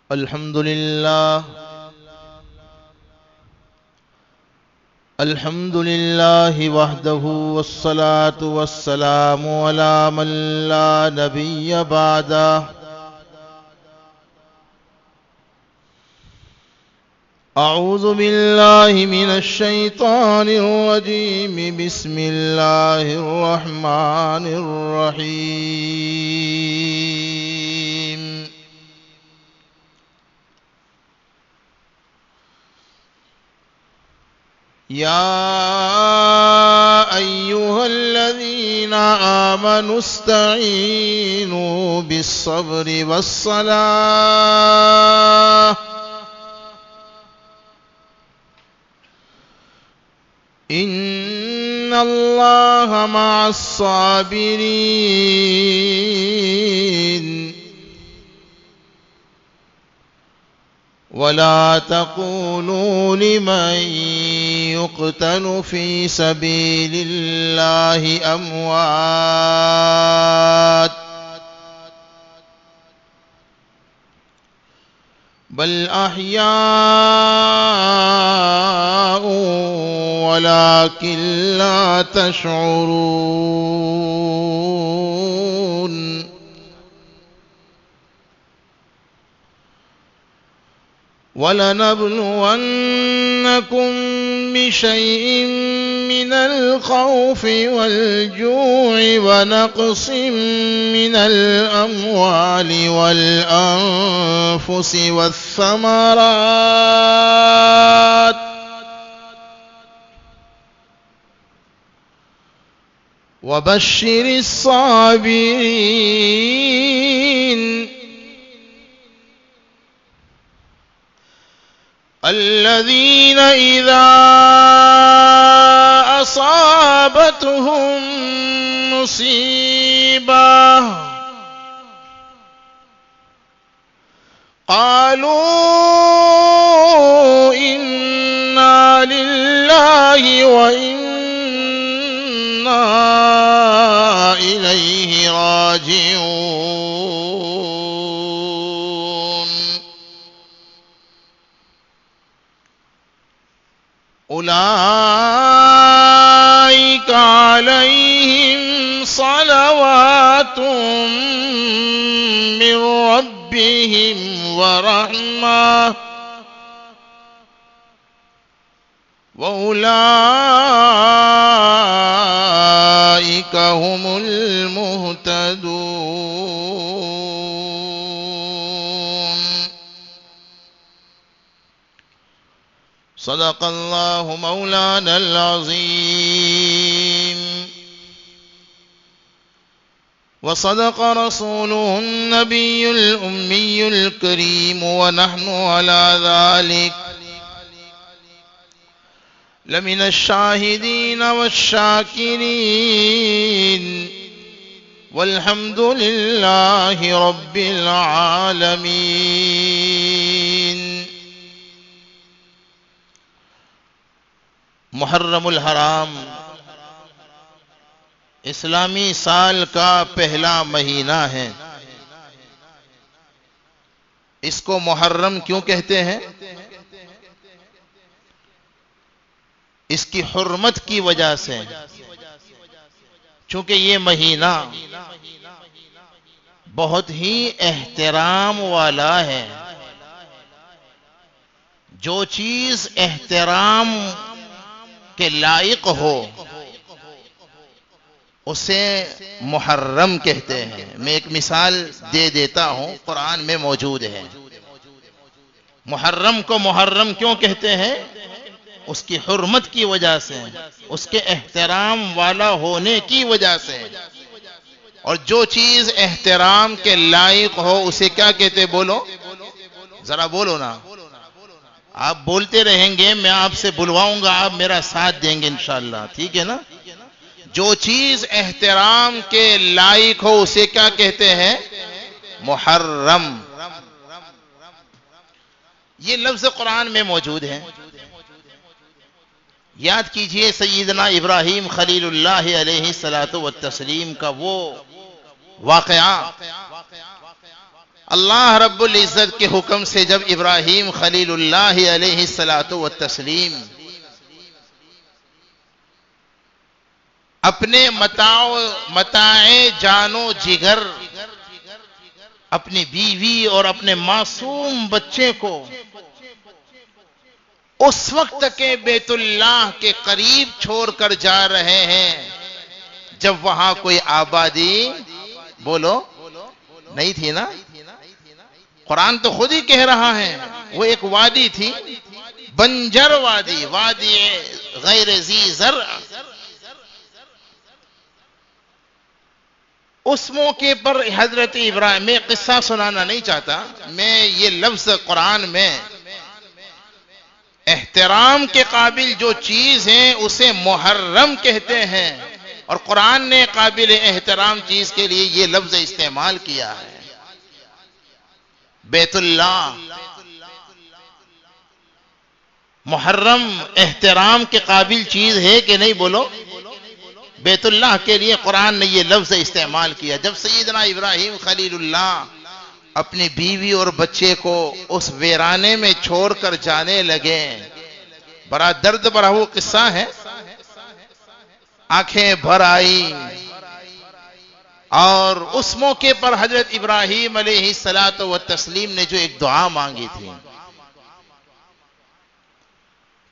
الحمد لله الحمد لله وحده والصلاة والسلام على من لا نبي بعده أعوذ بالله من الشيطان الرجيم بسم الله الرحمن الرحيم يا أيها الذين آمنوا استعينوا بالصبر والصلاة إن الله مع الصابرين ولا تقولوا لمن يقتل في سبيل الله أموات بل أحياء ولكن لا تشعرون ولنبلونكم بشيء من الخوف والجوع ونقص من الأموال والأنفس والثمرات وبشر الصابرين الذين إذا أصابتهم مصيبة قالوا إنا لله وإنا إليه راجعون أولئك عليهم صلوات من ربهم ورحمة وأولئك هم المهتدون صدق الله مولانا العظيم وصدق رسوله النبي الأمي الكريم ونحن على ذلك لمن الشاهدين والشاكرين والحمد لله رب العالمين محرم الحرام اسلامی سال کا پہلا مہینہ ہے۔ اس کو محرم کیوں کہتے ہیں؟ اس کی حرمت کی وجہ سے، چونکہ یہ مہینہ بہت ہی احترام والا ہے۔ جو چیز احترام کے لائق ہو اسے محرم کہتے ہیں۔ میں ایک مثال دے دیتا ہوں، قرآن میں موجود ہے۔ محرم کو محرم کیوں کہتے ہیں؟ اس کی حرمت کی وجہ سے، اس کے احترام والا ہونے کی وجہ سے۔ اور جو چیز احترام کے لائق ہو اسے کیا کہتے؟ بولو ذرا، بولو نا۔ آپ بولتے رہیں گے، میں آپ سے بلواؤں گا، آپ میرا ساتھ دیں گے انشاءاللہ، ٹھیک ہے نا؟ جو چیز احترام کے لائق ہو اسے کیا کہتے ہیں؟ محرم۔ یہ لفظ قرآن میں موجود ہے۔ یاد کیجئے سیدنا ابراہیم خلیل اللہ علیہ الصلوۃ والتسلیم کا وہ واقعہ، اللہ رب العزت کے حکم سے جب ابراہیم خلیل اللہ علیہ الصلوۃ والتسلیم اپنے متاع جان و جگر، اپنی بیوی اور اپنے معصوم بچے کو اس وقت کے بیت اللہ کے قریب چھوڑ کر جا رہے ہیں جب وہاں کوئی آبادی بولو نہیں تھی نا. قرآن تو خود ہی کہہ رہا ہے وہ ایک وادی تھی، بنجر وادی، وادی غیر ذی زرع. اس موقع پر حضرت ابراہیم، میں قصہ سنانا نہیں چاہتا، میں یہ لفظ قرآن میں احترام کے قابل جو چیز ہے اسے محرم کہتے ہیں، اور قرآن نے قابل احترام چیز کے لیے یہ لفظ استعمال کیا ہے. بیت اللہ محرم احترام کے قابل چیز ہے کہ نہیں بولو؟ بیت اللہ کے لیے قرآن نے یہ لفظ استعمال کیا. جب سیدنا ابراہیم خلیل اللہ اپنی بیوی اور بچے کو اس ویرانے میں چھوڑ کر جانے لگے، بڑا درد بھرا وہ قصہ ہے. آنکھیں بھر آئی، اور اس موقع پر حضرت ابراہیم علیہ الصلوۃ والتسلیم نے جو ایک دعا مانگی تھی،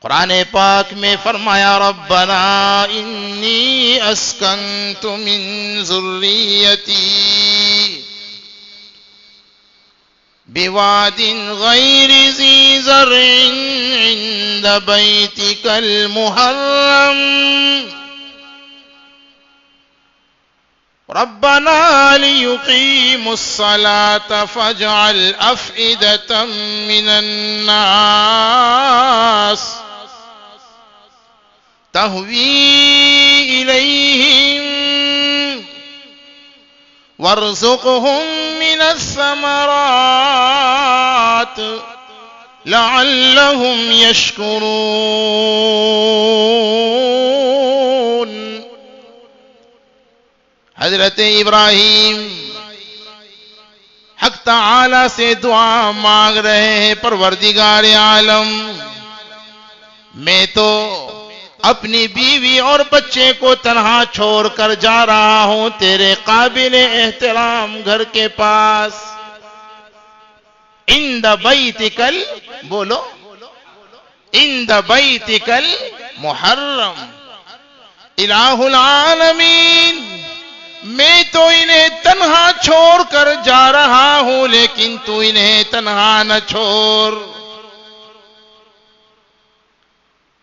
قرآن پاک میں فرمایا ربنا انی اسکنت من ذریتی بواد غیر ذی زرع عند بیتک المحرم ربنا لیقیموا الصلاة فاجعل افئدة من الناس تهوی الیہم وارزقهم من الثمرات لعلهم یشکرون. حضرت ابراہیم حق تعالی سے دعا مانگ رہے ہیں، پروردگار عالم میں تو اپنی بیوی اور بچے کو تنہا چھوڑ کر جا رہا ہوں تیرے قابل احترام گھر کے پاس. عند بیتک بولو عند بیتک المحرم. الہ العالمین میں تو انہیں تنہا چھوڑ کر جا رہا ہوں، لیکن تو انہیں تنہا نہ چھوڑ.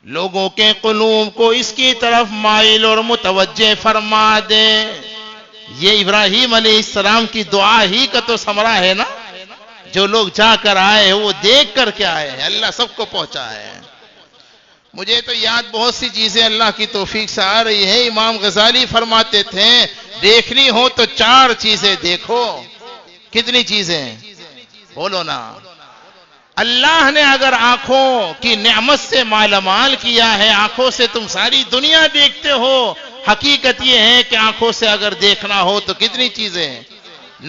لوگوں کے قلوب کو اس کی طرف مائل اور متوجہ فرما دے. یہ ابراہیم علیہ السلام کی دعا ہی کا تو ثمرہ ہے نا. جو لوگ جا کر آئے وہ دیکھ کر کے آئے ہیں، اللہ سب کو پہنچا ہے. مجھے تو یاد بہت سی چیزیں اللہ کی توفیق سے آ رہی ہے. امام غزالی فرماتے تھے دیکھنی ہو تو 4 چیزیں دیکھو. کتنی چیزیں بولو نا. اللہ نے اگر آنکھوں کی نعمت سے مالا مال کیا ہے، آنکھوں سے تم ساری دنیا دیکھتے ہو، حقیقت یہ ہے کہ آنکھوں سے اگر دیکھنا ہو تو کتنی چیزیں.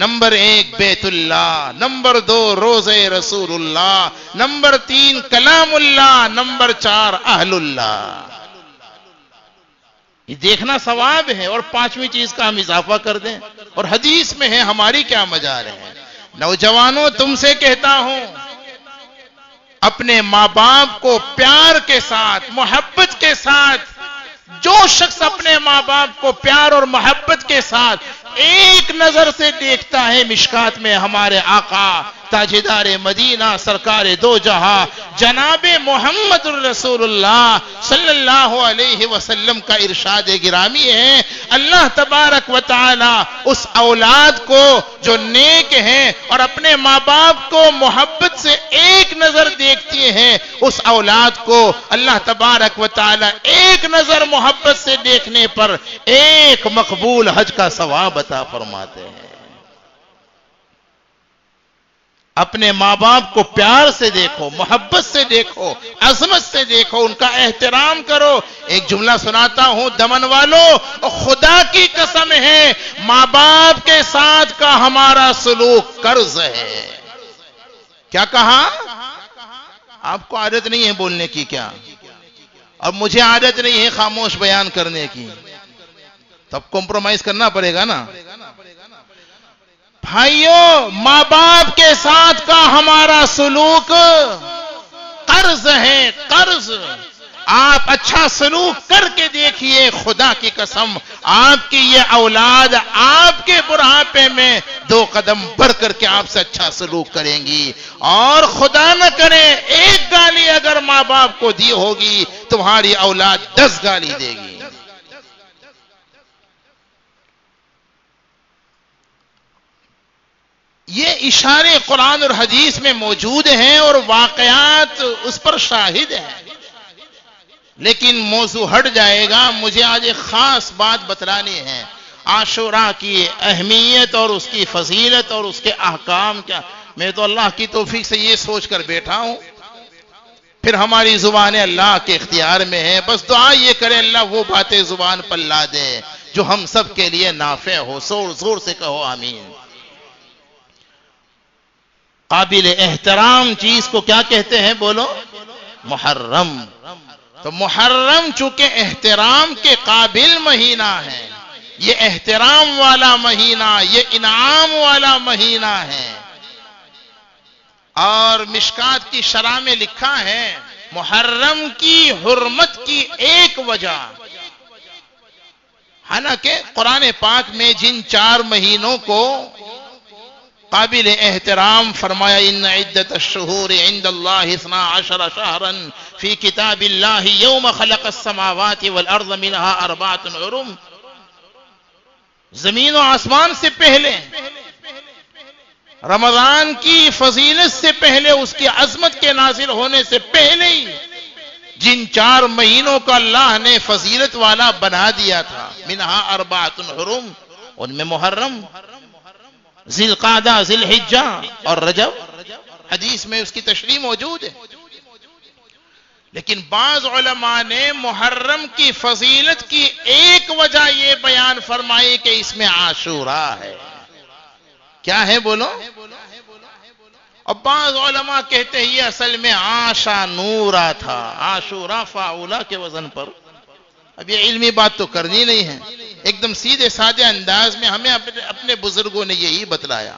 نمبر 1 بیت اللہ، نمبر 2 روضہ رسول اللہ، نمبر 3 کلام اللہ، نمبر 4 اہل اللہ. یہ دیکھنا ثواب ہے. اور 5ویں چیز کا ہم اضافہ کر دیں، اور حدیث میں ہے، ہماری کیا مجال ہے. نوجوانوں تم سے کہتا ہوں اپنے ماں باپ کو پیار کے ساتھ، محبت کے ساتھ، جو شخص اپنے ماں باپ کو پیار اور محبت کے ساتھ ایک نظر سے دیکھتا ہے، مشکات میں ہمارے آقا تاجدار مدینہ سرکار دو جہاں جناب محمد الرسول اللہ صلی اللہ علیہ وسلم کا ارشاد گرامی ہے، اللہ تبارک و تعالی اس اولاد کو جو نیک ہیں اور اپنے ماں باپ کو محبت سے ایک نظر دیکھتی ہیں، اس اولاد کو اللہ تبارک و تعالی ایک نظر محبت سے دیکھنے پر ایک مقبول حج کا ثواب عطا فرماتے ہیں. اپنے ماں باپ کو پیار سے دیکھو، محبت سے دیکھو، عظمت سے دیکھو، ان کا احترام کرو۔ ایک جملہ سناتا ہوں دمن والوں، خدا کی قسم ہے ماں باپ کے ساتھ کا ہمارا سلوک قرض ہے۔ کیا کہا؟ آپ کو عادت نہیں ہے بولنے کی کیا؟ اب مجھے عادت نہیں ہے خاموش بیان کرنے کی، تب کمپرومائز کرنا پڑے گا نا۔ بھائیوں، ماں باپ کے ساتھ کا ہمارا سلوک قرض ہے، قرض۔ آپ اچھا سلوک کر کے دیکھیے، خدا کی قسم آپ کی یہ اولاد آپ کے بڑھاپے میں 2 قدم بڑھ کر کے آپ سے اچھا سلوک کریں گی، اور خدا نہ کرے ایک گالی اگر ماں باپ کو دی ہوگی تمہاری اولاد 10 گالی دے گی۔ یہ اشارے قرآن اور حدیث میں موجود ہیں اور واقعات اس پر شاہد ہیں، لیکن موضوع ہٹ جائے گا۔ مجھے آج ایک خاص بات بتلانی ہے، عاشوراء کی اہمیت اور اس کی فضیلت اور اس کے احکام کیا۔ میں تو اللہ کی توفیق سے یہ سوچ کر بیٹھا ہوں، پھر ہماری زبانیں اللہ کے اختیار میں ہیں، بس دعا یہ کرے اللہ وہ باتیں زبان پر لا دے جو ہم سب کے لیے نافع ہو۔ زور زور سے کہو آمین۔ قابل احترام چیز کو کیا کہتے ہیں بولو؟ محرم۔ تو محرم چونکہ احترام کے قابل مہینہ ہے، یہ احترام والا مہینہ، یہ انعام والا مہینہ ہے، اور مشکات کی شرح میں لکھا ہے محرم کی حرمت کی ایک وجہ، حالانکہ قرآن پاک میں جن 4 مہینوں کو قابل احترام فرمایا ان عدت الشہور عند اللہ 12 شہرا فی کتاب اللہ یوم خلق السماوات والارض منها 4 حرم، زمین و آسمان سے پہلے، رمضان کی فضیلت سے پہلے، اس کی عظمت کے نازل ہونے سے پہلے ہی جن 4 مہینوں کا اللہ نے فضیلت والا بنا دیا تھا، منها 4 حرم، ان میں محرم، ذی القعدہ، ذی الحجہ اور رجب، حدیث میں اس کی تشریح موجود ہے۔ لیکن بعض علماء نے محرم کی فضیلت کی ایک وجہ یہ بیان فرمائی کہ اس میں عاشوراء ہے۔ کیا ہے بولو؟ اور بعض علماء کہتے ہیں یہ اصل میں عاشانورا تھا، عاشوراء فاعولہ کے وزن پر۔ اب یہ علمی بات تو کرنی نہیں ہے، ایک دم سیدھے سادے انداز میں ہمیں اپنے بزرگوں نے یہی بتلایا۔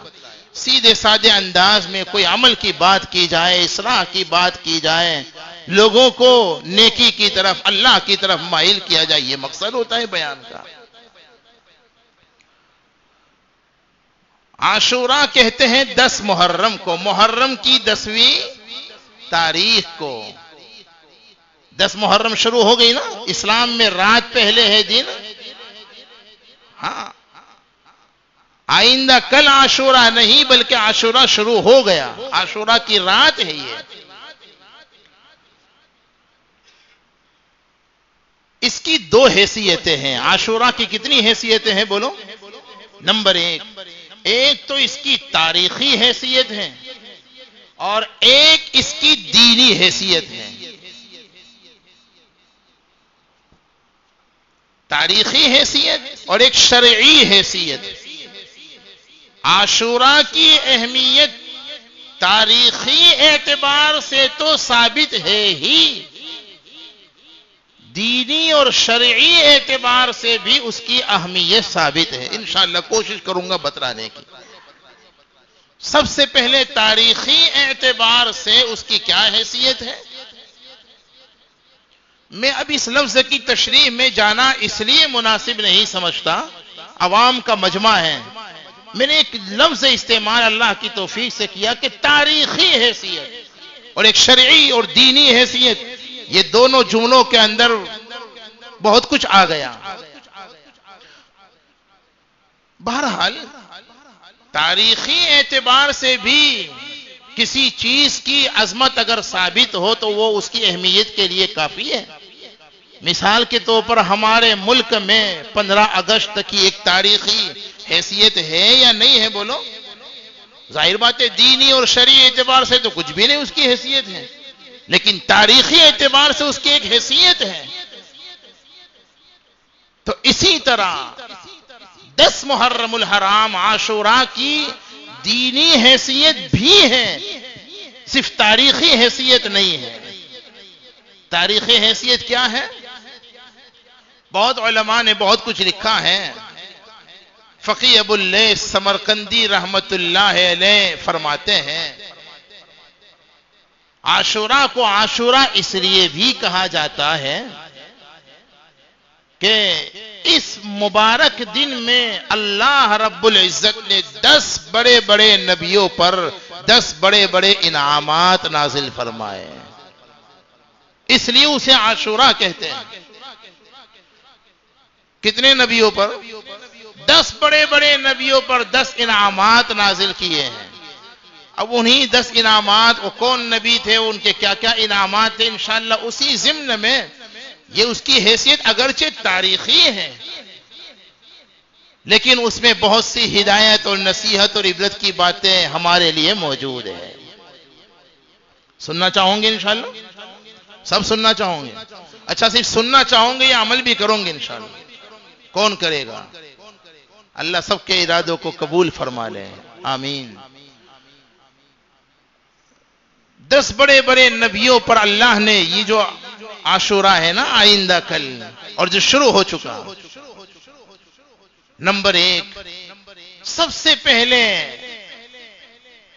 سیدھے سادے انداز میں کوئی عمل کی بات کی جائے، اصلاح کی بات کی جائے، لوگوں کو نیکی کی طرف، اللہ کی طرف مائل کیا جائے، یہ مقصد ہوتا ہے بیان کا۔ عاشوراء کہتے ہیں 10 محرم کو، محرم کی 10ویں تاریخ کو۔ 10 محرم شروع ہو گئی نا، اسلام میں رات پہلے ہے دن، ہاں آئندہ کل عاشوراء نہیں بلکہ عاشوراء شروع ہو گیا، عاشوراء کی رات ہے یہ۔ اس کی 2 حیثیتیں ہیں، عاشوراء کی کتنی حیثیتیں ہیں بولو؟ نمبر 1 تو اس کی تاریخی حیثیت ہے، اور ایک اس کی دینی حیثیت ہے۔ تاریخی حیثیت اور ایک شرعی حیثیت۔ عاشوراء کی اہمیت تاریخی اعتبار سے تو ثابت ہے ہی، دینی اور شرعی اعتبار سے بھی اس کی اہمیت ثابت ہے۔ انشاءاللہ کوشش کروں گا بتلانے کی۔ سب سے پہلے تاریخی اعتبار سے اس کی کیا حیثیت ہے؟ میں اب اس لفظ کی تشریح میں جانا اس لیے مناسب نہیں سمجھتا، عوام کا مجمع ہے، میں نے ایک لفظ استعمال اللہ کی توفیق سے کیا کہ تاریخی حیثیت اور ایک شرعی اور دینی حیثیت، یہ دونوں جملوں کے اندر بہت کچھ آ گیا۔ بہرحال تاریخی اعتبار سے بھی کسی چیز کی عظمت اگر ثابت ہو تو وہ اس کی اہمیت کے لیے کافی ہے۔ مثال کے طور پر ہمارے ملک میں 15 اگست کی ایک تاریخی حیثیت ہے یا نہیں ہے بولو؟ ظاہر بات ہے دینی اور شرعی اعتبار سے تو کچھ بھی نہیں اس کی حیثیت ہے، لیکن تاریخی اعتبار سے اس کی ایک حیثیت ہے. تو اسی طرح 10 محرم الحرام عاشوراء کی دینی حیثیت بھی ہے، صرف تاریخی حیثیت نہیں ہے. تاریخی حیثیت کیا ہے؟ بہت علماء نے بہت کچھ لکھا ہے. فقی ابو اللیث سمرقندی رحمت اللہ علیہ فرماتے ہیں عاشوراء کو عاشوراء اس لیے بھی کہا جاتا ہے کہ اس مبارک دن میں اللہ رب العزت نے 10 بڑے بڑے نبیوں پر 10 بڑے بڑے انعامات نازل فرمائے، اس لیے اسے عاشوراء کہتے ہیں. کتنے نبیوں پر؟ 10 بڑے بڑے نبیوں پر 10 انعامات نازل کیے ہیں. اب انہی 10 انعامات، وہ کون نبی تھے، ان کے کیا کیا انعامات تھے، انشاءاللہ اسی ضمن میں یہ اس کی حیثیت اگرچہ تاریخی ہے لیکن اس میں بہت سی ہدایت اور نصیحت اور عبرت کی باتیں ہمارے لیے موجود ہیں. سننا چاہوں گے انشاءاللہ؟ سب سننا چاہوں گے؟ اچھا صرف سننا چاہوں گے یا عمل بھی کروں گے انشاءاللہ؟ کون کرے گا؟ اللہ سب کے ارادوں کو قبول فرما لے، آمین. 10 بڑے بڑے نبیوں پر اللہ نے یہ جو عاشوراء ہے نا آئندہ کل اور جو شروع ہو چکا، نمبر 1 سب سے پہلے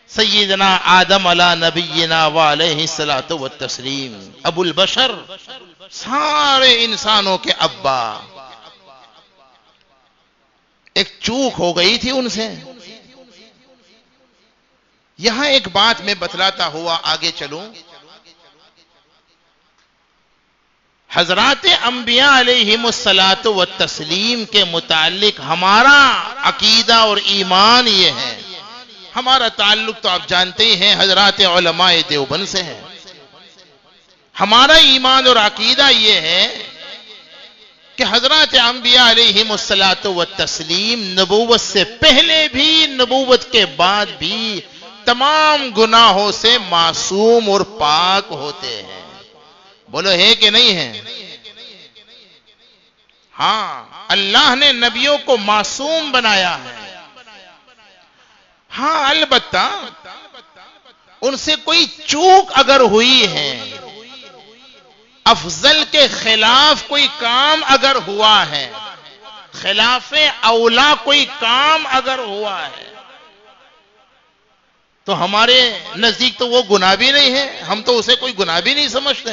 سیدنا آدم علی نبینا وعلیہ الصلوۃ والتسلیم، ابو البشر، سارے انسانوں کے ابا. ایک چوک ہو گئی تھی ان سے. یہاں ایک بات میں بتلاتا ہوا آگے چلوں. حضرات انبیاء علیہم الصلاۃ والتسلیم کے متعلق ہمارا عقیدہ اور ایمان یہ ہے، ہمارا تعلق تو آپ جانتے ہی ہیں حضرات علماء دیوبند سے ہے. ہمارا ایمان اور عقیدہ یہ ہے کہ حضرات انبیاء علیہم الصلاۃ والتسلیم نبوت سے پہلے بھی نبوت کے بعد بھی تمام گناہوں سے معصوم اور پاک ہوتے ہیں. بولو ہے کہ نہیں ہے؟ ہاں، اللہ نے نبیوں کو معصوم بنایا ہے. ہاں البتہ ان سے کوئی چوک اگر ہوئی ہے، افضل کے خلاف کوئی کام اگر ہوا ہے، خلاف اولا کوئی کام اگر ہوا ہے، تو ہمارے نزدیک تو وہ گناہ بھی نہیں ہے، ہم تو اسے کوئی گناہ بھی نہیں سمجھتے،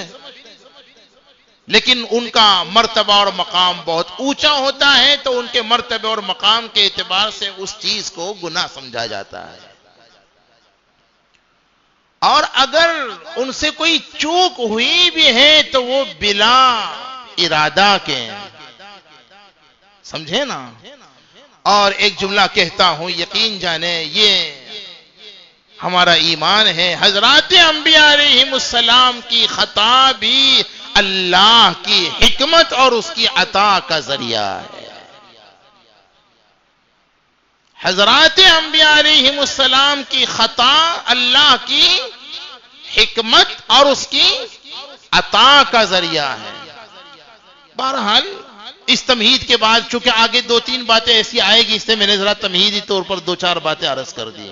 لیکن ان کا مرتبہ اور مقام بہت اونچا ہوتا ہے تو ان کے مرتبے اور مقام کے اعتبار سے اس چیز کو گناہ سمجھا جاتا ہے. اور اگر ان سے کوئی چوک ہوئی بھی ہے تو وہ بلا ارادہ کے، سمجھے نا. اور ایک جملہ کہتا ہوں، یقین جانے یہ ہمارا ایمان ہے، حضرات انبیاء علیہم السلام کی خطا بھی اللہ کی حکمت اور اس کی عطا کا ذریعہ ہے. حضرات انبیاء علیہم السلام کی خطا اللہ کی حکمت اور اس کی عطا کا ذریعہ ہے. بہرحال اس تمہید کے بعد چونکہ آگے 2-3 باتیں ایسی آئے گی، اس سے میں نے ذرا تمہیدی طور پر 2-4 باتیں عرض کر دی.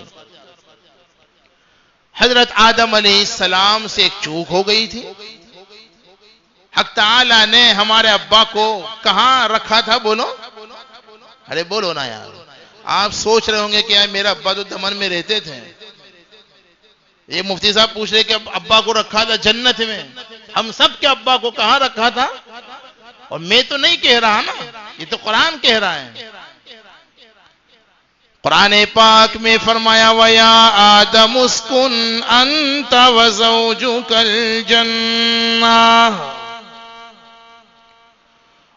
حضرت آدم علیہ السلام سے ایک چوک ہو گئی تھی. حق تعالی نے ہمارے ابا کو کہاں رکھا تھا؟ بولو، ارے بولو نا یار. آپ سوچ رہے ہوں گے کہ یار میرا ابا تو دمن میں رہتے تھے. یہ مفتی صاحب پوچھ رہے کہ ابا کو رکھا تھا جنت میں. ہم سب کے ابا کو کہاں رکھا تھا؟ اور میں تو نہیں کہہ رہا نا، یہ تو قرآن کہہ رہا ہے. قرآن پاک میں فرمایا وَيَا آدَمُ اسْكُنْ أَنْتَ وَزَوْجُكَ الْجَنَّةَ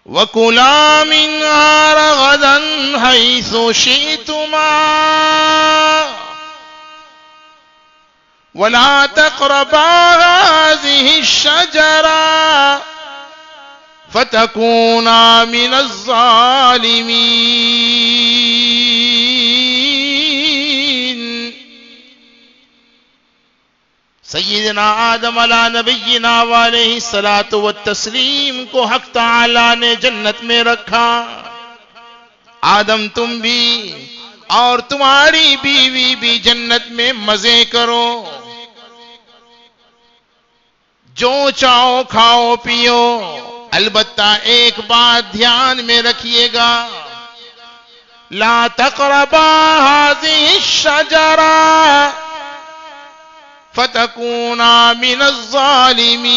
وَكُلَا مِنْهَا رَغَدًا حَيْثُ شِئْتُمَا وَلَا تَقْرَبَا هَٰذِهِ الشَّجَرَةَ فَتَكُونَا مِنَ الظَّالِمِينَ. سیدنا آدم علی نبینا علیہ الصلوۃ والتسلیم کو حق تعالی نے جنت میں رکھا. آدم تم بھی اور تمہاری بیوی بھی جنت میں مزے کرو، جو چاہو کھاؤ پیو، البتہ ایک بات دھیان میں رکھیے گا، لا تقربا هذه الشجرة فتكونا من الظالمين.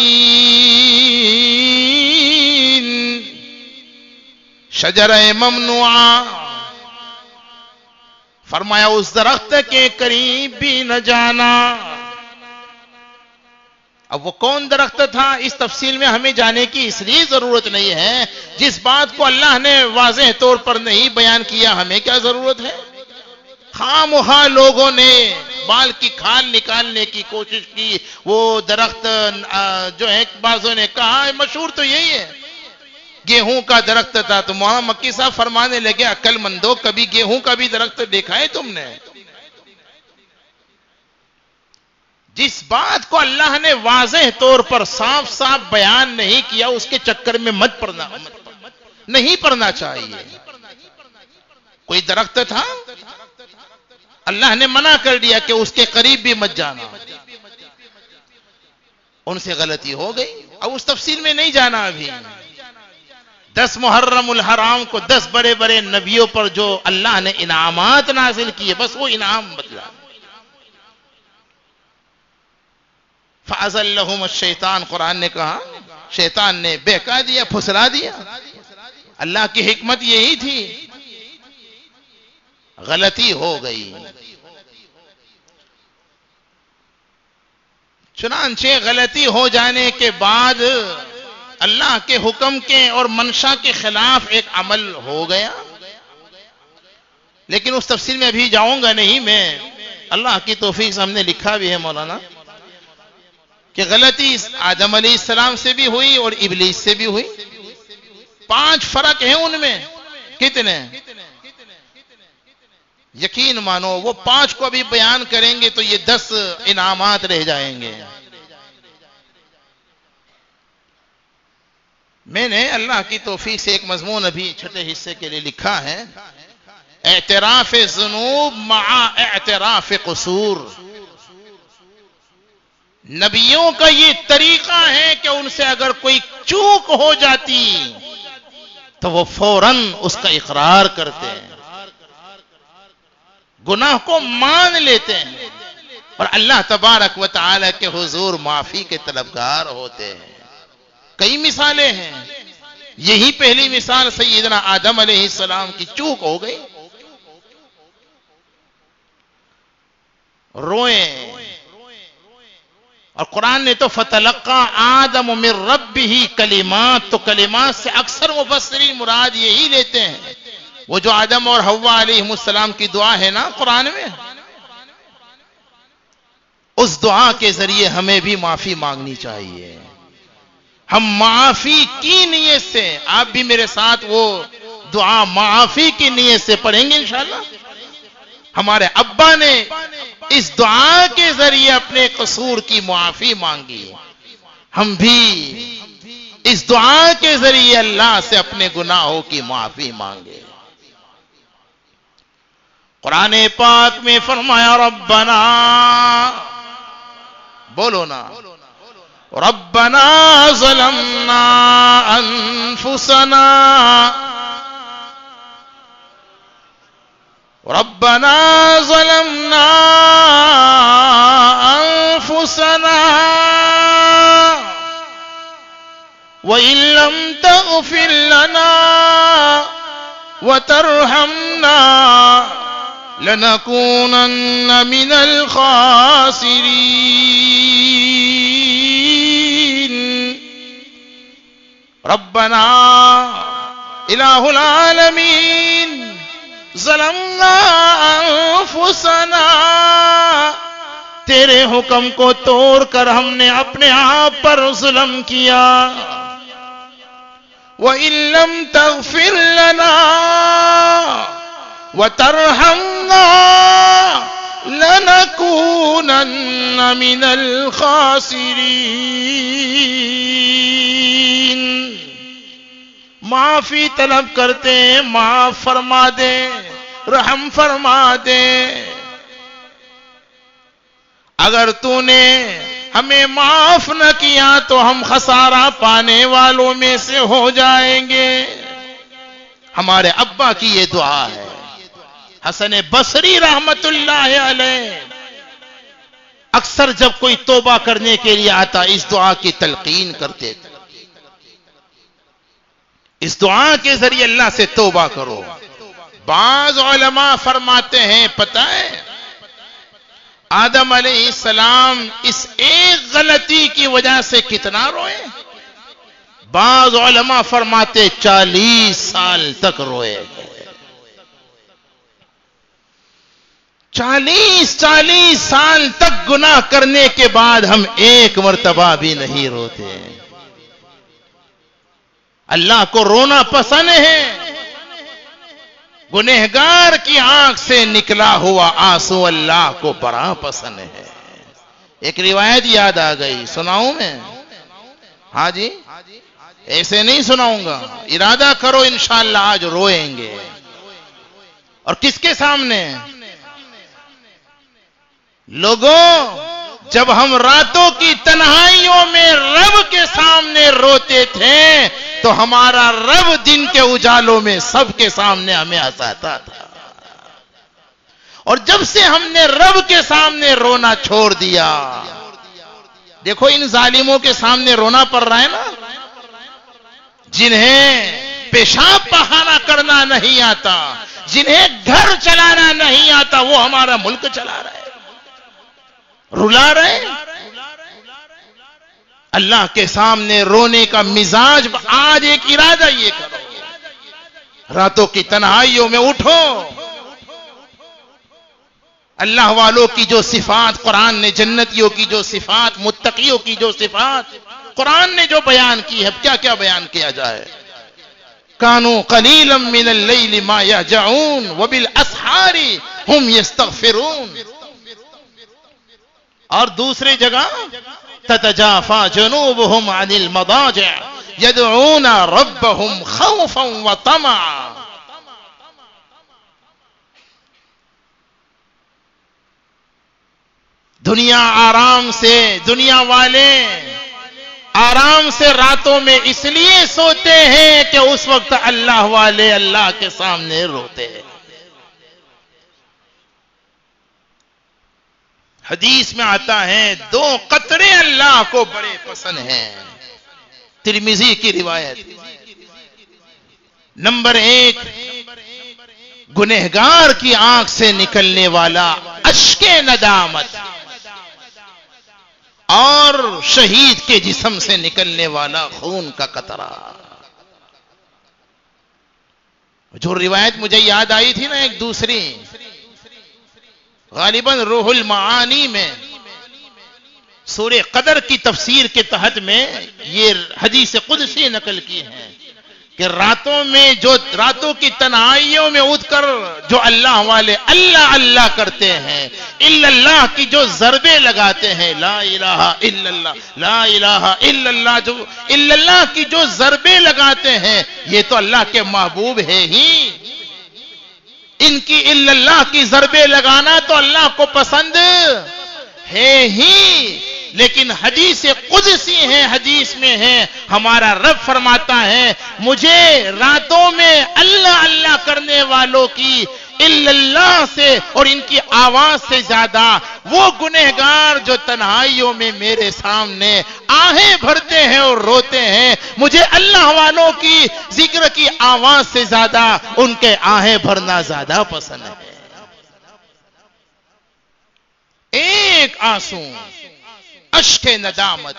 شجرہ ممنوعہ، فرمایا اس درخت کے قریب بھی نہ جانا. اب وہ کون درخت تھا اس تفصیل میں ہمیں جانے کی اس لیے ضرورت نہیں ہے، جس بات کو اللہ نے واضح طور پر نہیں بیان کیا ہمیں کیا ضرورت ہے. خام خواہ لوگوں نے بال کی کھال نکالنے کی کوشش کی. وہ درخت جو ہے بعضوں نے کہا مشہور تو یہی ہے، گیہوں کا درخت تھا. تو مولانا مکی صاحب فرمانے لگے عقل مندو کبھی گیہوں کا بھی درخت دیکھا ہے تم نے؟ جس بات کو اللہ نے واضح طور پر صاف صاف بیان نہیں کیا اس کے چکر میں مت پڑنا، نہیں پڑنا چاہیے. کوئی درخت تھا اللہ نے منع کر دیا کہ اس کے قریب بھی مت جانا، ان سے غلطی ہو گئی. اب اس تفصیل میں نہیں جانا. ابھی 10 محرم الحرام کو 10 بڑے بڑے نبیوں پر جو اللہ نے انعامات نازل کیے، بس وہ انعام بدلا. فَأَزَلَّهُمُ الشَّيْطَانُ، قرآن نے کہا شیطان نے بہکا دیا، پھسلا دیا. اللہ کی حکمت یہی تھی، غلطی ہو گئی. چنانچہ غلطی ہو جانے کے بعد اللہ کے حکم کے اور منشا کے خلاف ایک عمل ہو گیا. لیکن اس تفصیل میں ابھی جاؤں گا نہیں. میں اللہ کی توفیق سے ہم نے لکھا بھی ہے مولانا کہ غلطی آدم علیہ السلام سے بھی ہوئی اور ابلیس سے بھی ہوئی. 5 فرق ہیں ان میں. کتنے؟ یقین مانو وہ 5 کو ابھی بیان کریں گے تو یہ 10 انعامات رہ جائیں گے. میں نے اللہ کی توفیق سے ایک مضمون ابھی چھٹے حصے کے لیے لکھا ہے، اعتراف ذنوب مع اعتراف قصور. نبیوں کا یہ طریقہ ہے کہ ان سے اگر کوئی چوک ہو جاتی تو وہ فوراً اس کا اقرار کرتے ہیں، گناہ کو مان لیتے ہیں اور اللہ تبارک و تعالی کے حضور معافی کے طلبگار ہوتے ہیں. کئی مثالیں ہیں. یہی پہلی مثال سیدنا آدم علیہ السلام کی چوک ہو گئی، روئیں. اور قرآن نے تو فتلقى آدم من ربه کلمات، تو کلمات سے اکثر مفسرین مراد یہی لیتے ہیں وہ جو آدم اور حوا علیہ السلام کی دعا ہے نا قرآن میں، اس دعا کے ذریعے ہمیں بھی معافی مانگنی چاہیے. ہم معافی کی نیت سے، آپ بھی میرے ساتھ وہ دعا معافی کی نیت سے پڑھیں گے انشاءاللہ. ہمارے ابا نے اس دعا کے ذریعے اپنے قصور کی معافی مانگی، ہم بھی اس دعا کے ذریعے اللہ سے اپنے گناہوں کی معافی مانگے. قرآن پاک میں فرمایا ربنا، بولو نا، ربنا ظلمنا انفسنا، ربنا ظلمنا انفسنا وإن لم تغفر لنا وترحمنا لنكونن من الخاسرين. ربنا الہ العالمین ظلمنا انفسنا، تیرے حکم کو توڑ کر ہم نے اپنے آپ پر ظلم کیا. وَإِن لَّمْ تَغْفِرْ لَنَا وَتَرْحَمْنَا لَنَكُونَنَّ من الخاسرین. معافی طلب کرتے ہیں، معاف فرما دے، رحم فرما دے. اگر تو نے ہمیں معاف نہ کیا تو ہم خسارہ پانے والوں میں سے ہو جائیں گے. ہمارے ابا کی یہ دعا ہے. حسن بصری رحمت اللہ علیہ اکثر جب کوئی توبہ کرنے کے لیے آتا اس دعا کی تلقین کرتے تھے. اس دعا کے ذریعے اللہ سے توبہ کرو. بعض علماء فرماتے ہیں پتہ ہے آدم علیہ السلام اس ایک غلطی کی وجہ سے کتنا روئے؟ بعض علماء فرماتے 40 سال تک روئے. 40 سال تک گناہ کرنے کے بعد ہم ایک مرتبہ بھی نہیں روتے. اللہ کو رونا پسند ہے. گنہگار کی آنکھ سے نکلا ہوا آنسو اللہ کو بڑا پسند ہے. ایک روایت یاد آ گئی، سناؤں میں؟ ہاں جی، ایسے نہیں سناؤں گا، ارادہ کرو انشاءاللہ آج روئیں گے. اور کس کے سامنے؟ لوگوں، جب ہم راتوں کی تنہائیوں میں رب کے سامنے روتے تھے تو ہمارا رب دن کے اجالوں میں سب کے سامنے ہمیں ہنساتا تھا. اور جب سے ہم نے رب کے سامنے رونا چھوڑ دیا، دیکھو ان ظالموں کے سامنے رونا پڑ رہا ہے نا، جنہیں پیشاب پخانہ کرنا نہیں آتا، جنہیں گھر چلانا نہیں آتا، وہ ہمارا ملک چلا رہے، رلا رہے. اللہ کے سامنے رونے کا مزاج آج ایک ارادہ یہ کرو، راتوں کی تنہائیوں میں اٹھو. اللہ والوں کی جو صفات قرآن نے، جنتیوں کی جو صفات، متقیوں کی جو صفات قرآن نے جو بیان کی ہے، کیا کیا بیان کیا جائے؟ کانوا قلیلا من اللیل ما یہجعون وبالاسحار هم یستغفرون. اور دوسری جگہ تتجافى جنوبهم عن المضاجع يدعون ربهم خوفا وطمعا. دنیا آرام سے، دنیا والے آرام سے راتوں میں اس لیے سوتے ہیں کہ اس وقت اللہ والے اللہ کے سامنے روتے ہیں. حدیث میں آتا ہے 2 قطرے اللہ کو بڑے پسند ہیں. ترمذی کی روایت. نمبر 1، گنہگار کی آنکھ سے نکلنے والا اشک ندامت، اور شہید کے جسم سے نکلنے والا خون کا قطرہ. جو روایت مجھے یاد آئی تھی نا ایک دوسری، غالباً روح المعانی میں سورہ قدر کی تفسیر کے تحت میں یہ حدیث قدسی نقل کی ہے کہ راتوں کی تنہائیوں میں اٹھ کر جو اللہ والے اللہ اللہ کرتے ہیں، الا اللہ کی جو ضربے لگاتے ہیں، لا الہ الا اللہ، لا الہ الا اللہ، جو الا اللہ کی جو ضربے لگاتے ہیں، یہ تو اللہ کے محبوب ہے ہی. ان کی الا اللہ کی ضربے لگانا تو اللہ کو پسند ہے ہی. لیکن حدیث قدسی ہے، حدیث میں ہے ہمارا رب فرماتا ہے مجھے راتوں میں اللہ اللہ کرنے والوں کی الا اللہ سے اور ان کی آواز سے زیادہ وہ گنہگار جو تنہائیوں میں میرے سامنے آہیں بھرتے ہیں اور روتے ہیں، مجھے اللہ والوں کی ذکر کی آواز سے زیادہ ان کے آہیں بھرنا زیادہ پسند ہے. ایک آنسو، اشک ندامت،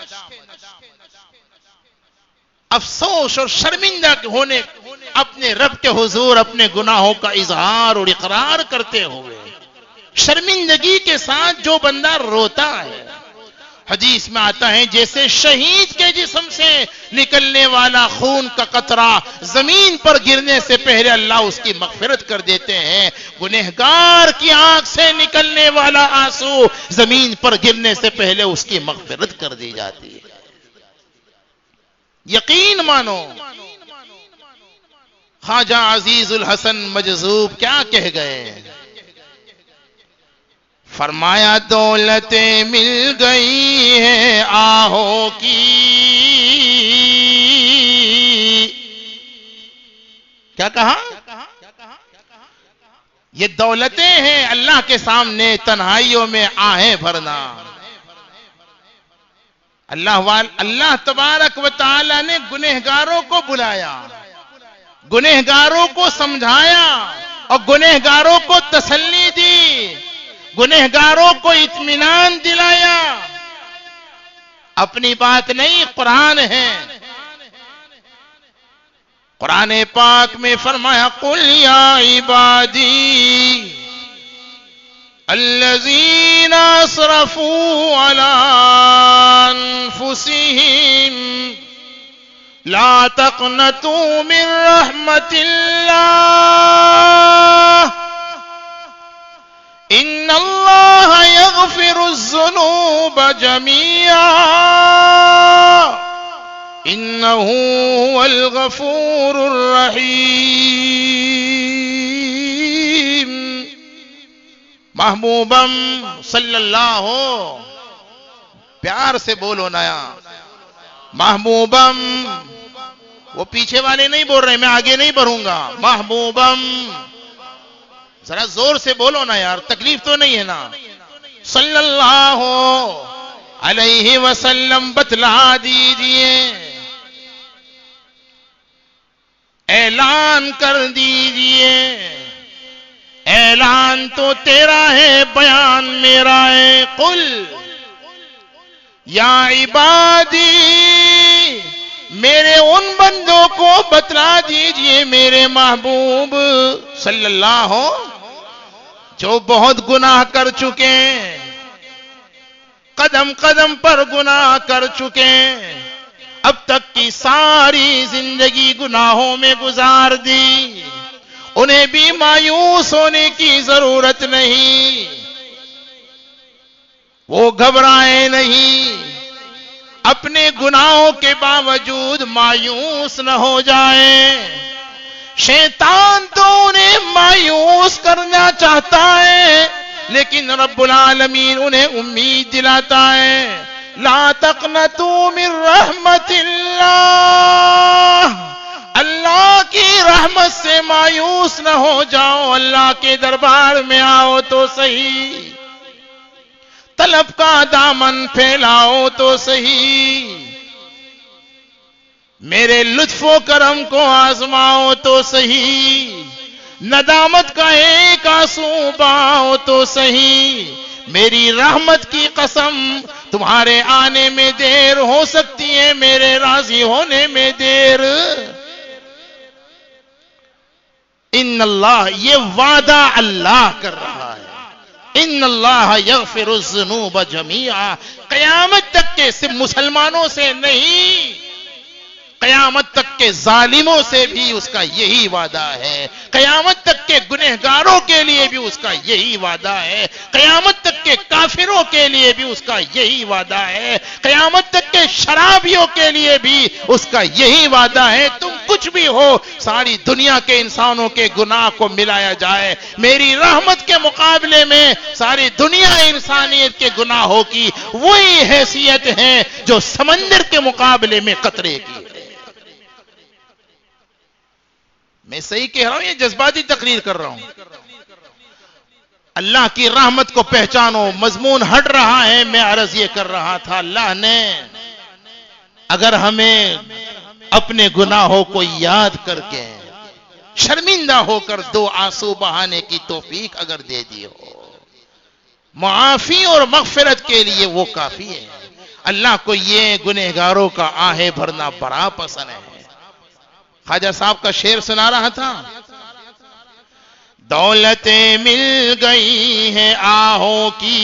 افسوس اور شرمندہ ہونے، اپنے رب کے حضور اپنے گناہوں کا اظہار اور اقرار کرتے ہوئے شرمندگی کے ساتھ جو بندہ روتا ہے حدیث میں آتا ہے جیسے شہید کے جسم سے نکلنے والا خون کا قطرہ زمین پر گرنے سے پہلے اللہ اس کی مغفرت کر دیتے ہیں، گنہگار کی آنکھ سے نکلنے والا آنسو زمین پر گرنے سے پہلے اس کی مغفرت کر دی جاتی ہے۔ یقین مانو۔ خواجہ عزیز الحسن مجذوب کیا کہہ گئے؟ فرمایا دولتیں مل گئی ہیں آہوں کی، کیا کہا؟ یہ دولتیں ہیں اللہ کے سامنے تنہائیوں میں آہیں بھرنا۔ اللہ تبارک و تعالی نے گنہگاروں کو بلایا، گنہگاروں کو سمجھایا اور گنہگاروں کو تسلی دی، گنہگاروں کو اطمینان دلایا۔ اپنی بات نہیں، قرآن ہے۔ قرآن پاک میں فرمایا قل یا عبادی الذین اسرفوا علی انفسہم لا تقنطوا من رحمت اللہ ان اللہ یغفر الذنوب جميعا انہ هو الغفور الرحیم۔ محبوبم صلی اللہ ہو، پیار سے بولو نیا محبوبم، وہ پیچھے والے نہیں بول رہے، میں آگے نہیں بڑھوں گا۔ محبوبم، ذرا زور سے بولو نا یار، تکلیف تو نہیں ہے نا۔ صلی اللہ علیہ وسلم بتلا دیجئے، اعلان کر دیجئے، اعلان تو تیرا ہے، بیان میرا ہے۔ قل یا عبادی، میرے ان بندوں کو بتلا دیجئے میرے محبوب صلی اللہ ہو جو بہت گناہ کر چکے، قدم قدم پر گناہ کر چکے، اب تک کی ساری زندگی گناہوں میں گزار دی، انہیں بھی مایوس ہونے کی ضرورت نہیں، وہ گھبرائے نہیں، اپنے گناہوں کے باوجود مایوس نہ ہو جائے۔ شیطان تو انہیں مایوس کرنا چاہتا ہے، لیکن رب العالمین انہیں امید دلاتا ہے۔ لا تقنطوا من رحمت اللہ، اللہ کی رحمت سے مایوس نہ ہو جاؤ، اللہ کے دربار میں آؤ تو صحیح، طلب کا دامن پھیلاؤ تو صحیح، میرے لطف و کرم کو آزماؤ تو صحیح، ندامت کا ایک آنسو بہاؤ تو صحیح، میری رحمت کی قسم تمہارے آنے میں دیر ہو سکتی ہے، میرے راضی ہونے میں دیر۔ ان اللہ، یہ وعدہ اللہ کر رہا ہے، ان اللہ یغفر الذنوب جميعا، قیامت تک کے صرف مسلمانوں سے نہیں، قیامت تک کے ظالموں سے بھی اس کا یہی وعدہ ہے، قیامت تک کے گنہگاروں کے لیے بھی اس کا یہی وعدہ ہے، قیامت تک کے کافروں کے لیے بھی اس کا یہی وعدہ ہے، قیامت تک کے شرابیوں کے لیے بھی اس کا یہی وعدہ ہے۔ تم کچھ بھی ہو، ساری دنیا کے انسانوں کے گناہ کو ملایا جائے، میری رحمت کے مقابلے میں ساری دنیا انسانیت کے گناہوں کی وہی حیثیت ہے جو سمندر کے مقابلے میں قطرے کی ہے۔ میں صحیح کہہ رہا ہوں، یہ جذباتی تقریر کر رہا ہوں۔ اللہ کی رحمت کو پہچانو، مضمون ہٹ رہا ہے، میں عرض یہ کر رہا تھا، اللہ نے اگر ہمیں اپنے گناہوں کو یاد کر کے شرمندہ ہو کر دو آنسو بہانے کی توفیق اگر دے دی ہو، معافی اور مغفرت کے لیے وہ کافی ہے۔ اللہ کو یہ گنہگاروں کا آہیں بھرنا بڑا پسند ہے۔ خواجہ صاحب کا شعر سنا رہا تھا، دولتیں مل گئی ہیں آہوں کی،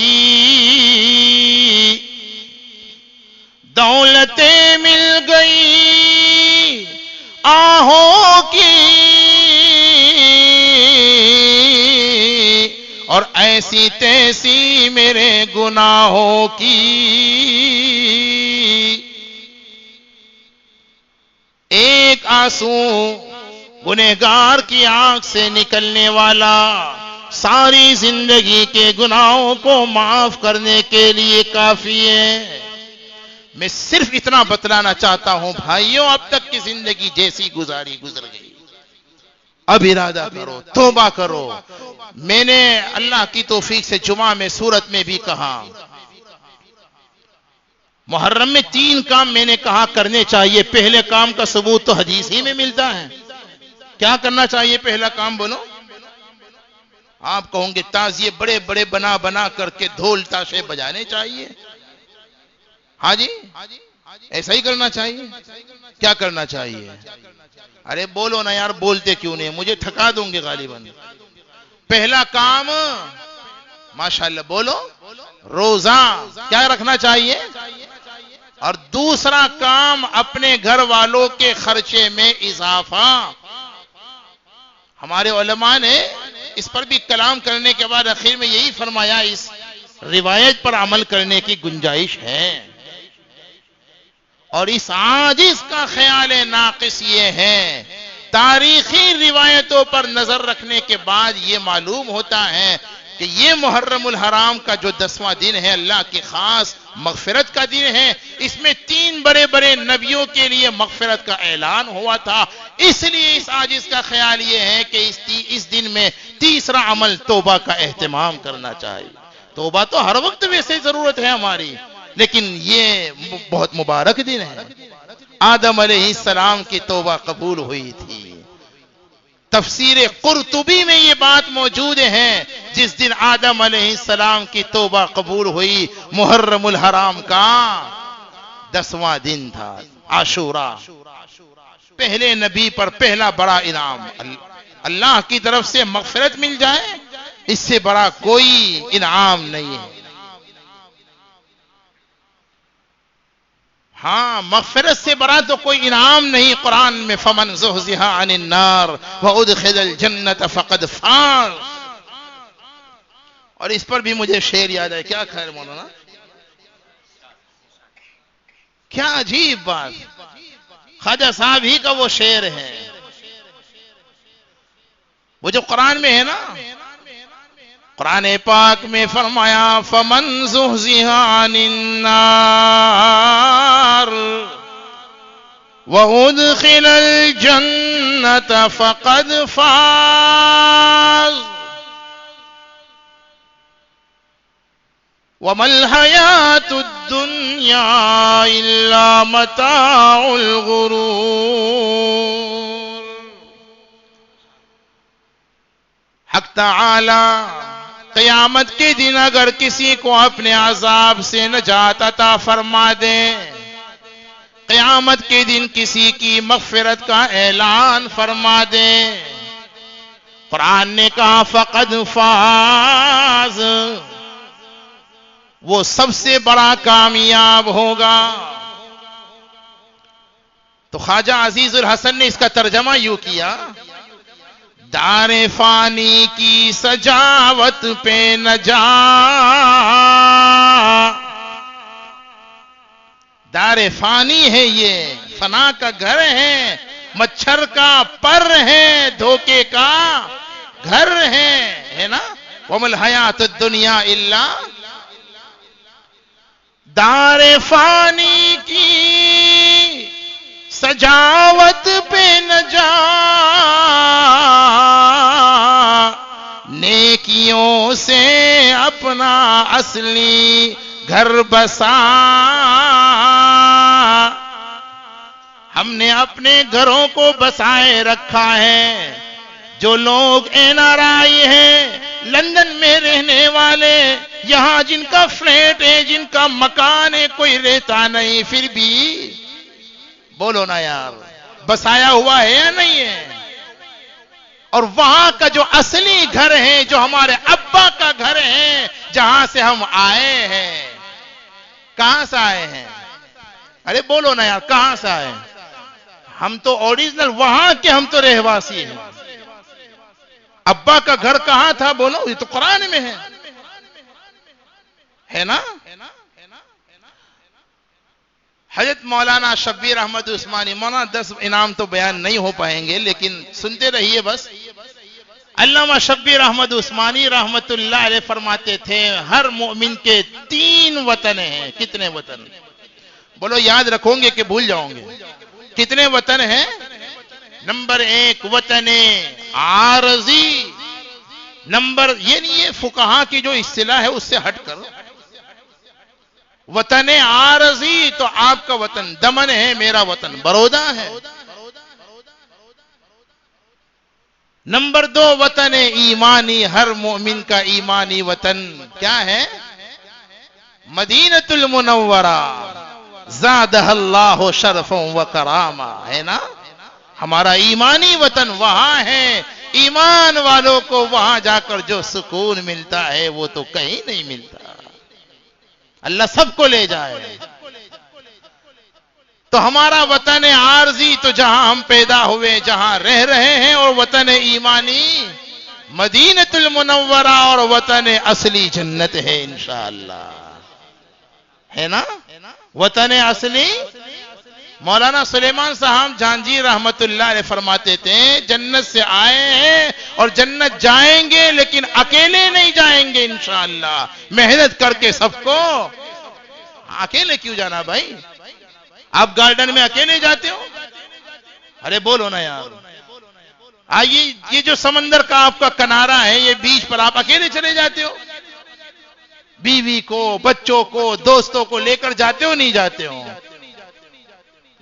دولتیں مل گئی آہوں کی، اور ایسی تیسی میرے گناہوں کی، ایک آنسو گنہگار کی آنکھ سے نکلنے والا ساری زندگی کے گناہوں کو معاف کرنے کے لیے کافی ہے۔ میں صرف اتنا بتلانا چاہتا ہوں بھائیوں، اب تک کی زندگی جیسی گزاری گزر گئی، اب ارادہ کرو، توبہ کرو۔ میں نے اللہ کی توفیق سے جمعہ میں سورت میں بھی کہا، محرم میں 3 کام میں نے کہا کرنے چاہیے۔ پہلے کام کا ثبوت تو حدیث ہی میں ملتا ہے۔ کیا کرنا چاہیے پہلا کام بولو؟ آپ کہوں گے تعزیے بڑے بڑے بنا بنا کر کے ڈھول تاشے بجانے چاہیے۔ ہاں جی، ایسا ہی کرنا چاہیے؟ کیا کرنا چاہیے؟ ارے بولو نا یار، بولتے کیوں نہیں؟ مجھے تھکا دوں گے غالباً۔ پہلا کام ماشاءاللہ بولو، روزہ کیا رکھنا چاہیے؟ اور دوسرا کام اپنے گھر والوں کے خرچے میں اضافہ۔ ہمارے علماء نے اس پر بھی کلام کرنے کے بعد آخر میں یہی فرمایا، اس روایت پر عمل کرنے کی گنجائش ہے۔ اور اس عاجز کا خیال ناقص یہ ہے، تاریخی روایتوں پر نظر رکھنے کے بعد یہ معلوم ہوتا ہے کہ یہ محرم الحرام کا جو 10واں دن ہے اللہ کی خاص مغفرت کا دن ہے۔ اس میں 3 بڑے بڑے نبیوں کے لیے مغفرت کا اعلان ہوا تھا، اس لیے اس عاجز کا خیال یہ ہے کہ اس دن میں تیسرا عمل توبہ کا اہتمام کرنا چاہیے۔ توبہ تو ہر وقت ویسے ضرورت ہے ہماری، لیکن یہ بہت مبارک دن ہے۔ آدم علیہ السلام کی توبہ قبول ہوئی تھی۔ تفسیر قرطبی میں یہ بات موجود ہے، جس دن آدم علیہ السلام کی توبہ قبول ہوئی محرم الحرام کا 10واں دن تھا، عاشوراء۔ پہلے نبی پر پہلا بڑا انعام، اللہ کی طرف سے مغفرت مل جائے، اس سے بڑا کوئی انعام نہیں ہے۔ ہاں، مغفرت سے بڑا تو کوئی انعام نہیں۔ قرآن میں فمن زحزح عن النار وادخل الجنت فقد فاز۔ اور اس پر بھی مجھے شعر یاد ہے، کیا خیر مولانا، کیا عجیب بات، خواجہ صاحب ہی کا وہ شعر ہے، وہ جو قرآن میں ہے نا، قرآن پاک میں فرمایا فمن زحزح عن النار وادخل الجنت فقد فاز وما الحیاة الدنیا الا متاع الغرور۔ حق تعالی قیامت کے دن اگر کسی کو اپنے عذاب سے نجات عطا فرما دے، قیامت کے دن کسی کی مغفرت کا اعلان فرما دے، قرآن نے کہا فقد فاز، وہ سب سے بڑا کامیاب ہوگا۔ تو خواجہ عزیز الحسن نے اس کا ترجمہ یوں کیا، دار فانی کی سجاوت پہ نہ جا، دار فانی ہے، یہ فنا کا گھر ہے، مچھر کا پر ہے، دھوکے کا گھر ہے نا۔ وَمَا الْحَيَاةُ الدُّنْيَا إِلَّا، دار فانی کی سجاوت پہ نہ جا، نیکیوں سے اپنا اصلی گھر بسا۔ ہم نے اپنے گھروں کو بسائے رکھا ہے۔ جو لوگ این آر آئی ہیں، لندن میں رہنے والے، یہاں جن کا فلیٹ ہے، جن کا مکان ہے، کوئی رہتا نہیں، پھر بھی بولو نا یار، بسایا ہوا ہے یا نہیں ہے؟ اور وہاں کا جو اصلی گھر ہے، جو ہمارے ابا کا گھر ہے، جہاں سے ہم آئے ہیں، کہاں سے آئے ہیں؟ ارے بولو نا یار، کہاں سے آئے؟ ہم تو اوریجنل وہاں کے، ہم تو رہواسی ہیں۔ ابا کا گھر کہاں تھا بولو؟ یہ تو قرآن میں ہے نا؟ حضرت مولانا شبیر احمد عثمانی، مولانا 10 انعام تو بیان نہیں ہو پائیں گے لیکن سنتے رہیے بس۔ علامہ شبیر احمد عثمانی رحمت اللہ علیہ فرماتے تھے ہر مومن کے 3 وطن ہیں۔ کتنے وطن؟ بولو یاد رکھو گے کہ بھول جاؤں گے؟ کتنے وطن ہیں؟ نمبر 1 وطن عارضی، نمبر یہ نہیں ہے فقہا کی جو اصطلاح ہے اس سے ہٹ کر، وطن عارضی تو آپ کا وطن دمن ہے، میرا وطن برودا ہے۔ نمبر 2 وطن ایمانی، ہر مومن کا ایمانی وطن کیا ہے؟ مدینۃ المنورہ، زادہ اللہ شرفا و کرامہ، ہے نا؟ ہمارا ایمانی وطن وہاں ہے۔ ایمان والوں کو وہاں جا کر جو سکون ملتا ہے وہ تو کہیں نہیں ملتا۔ اللہ سب کو لے جائے۔ تو ہمارا وطن عارضی تو جہاں ہم پیدا ہوئے، جہاں رہ رہے ہیں، اور وطن ایمانی مدینۃ المنورہ، اور وطن اصلی جنت ہے انشاءاللہ، ہے نا؟ وطن اصلی مولانا سلیمان صاحب جہانگیر رحمت اللہ علیہ فرماتے تھے جنت سے آئے ہیں اور جنت جائیں گے، لیکن اکیلے نہیں جائیں گے انشاءاللہ، محنت کر کے سب کو۔ اکیلے کیوں جانا بھائی؟ آپ گارڈن میں اکیلے جاتے ہو؟ ارے بولو نا یار۔ آئیے، یہ جو سمندر کا آپ کا کنارہ ہے، یہ بیچ پر آپ اکیلے چلے جاتے ہو؟ بیوی کو، بچوں کو، دوستوں کو لے کر جاتے ہو نہیں جاتے ہو؟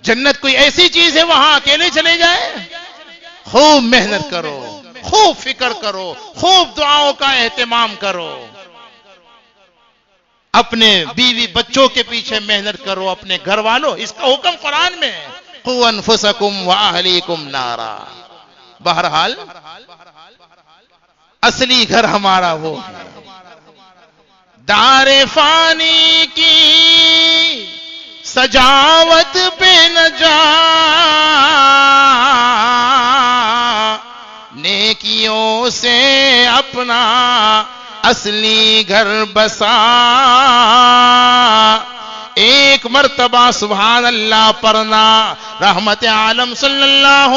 جنت کوئی ایسی چیز ہے وہاں اکیلے چلے جائے؟ خوب محنت کرو، خوب فکر کرو، خوب دعاؤں کا اہتمام کرو، اپنے بیوی بچوں کے پیچھے محنت کرو، اپنے گھر والوں، اس کا حکم قرآن میں ہے، قُوْ أَنفُسَكُمْ وَأَهْلِيكُمْ نَارًا۔ بہرحال اصلی گھر ہمارا وہ ہے، دار فانی کی سجاوٹ پہ نہ جا، نیکیوں سے اپنا اصلی گھر بسا، ایک مرتبہ سبحان اللہ پڑھنا۔ رحمت عالم صلی اللہ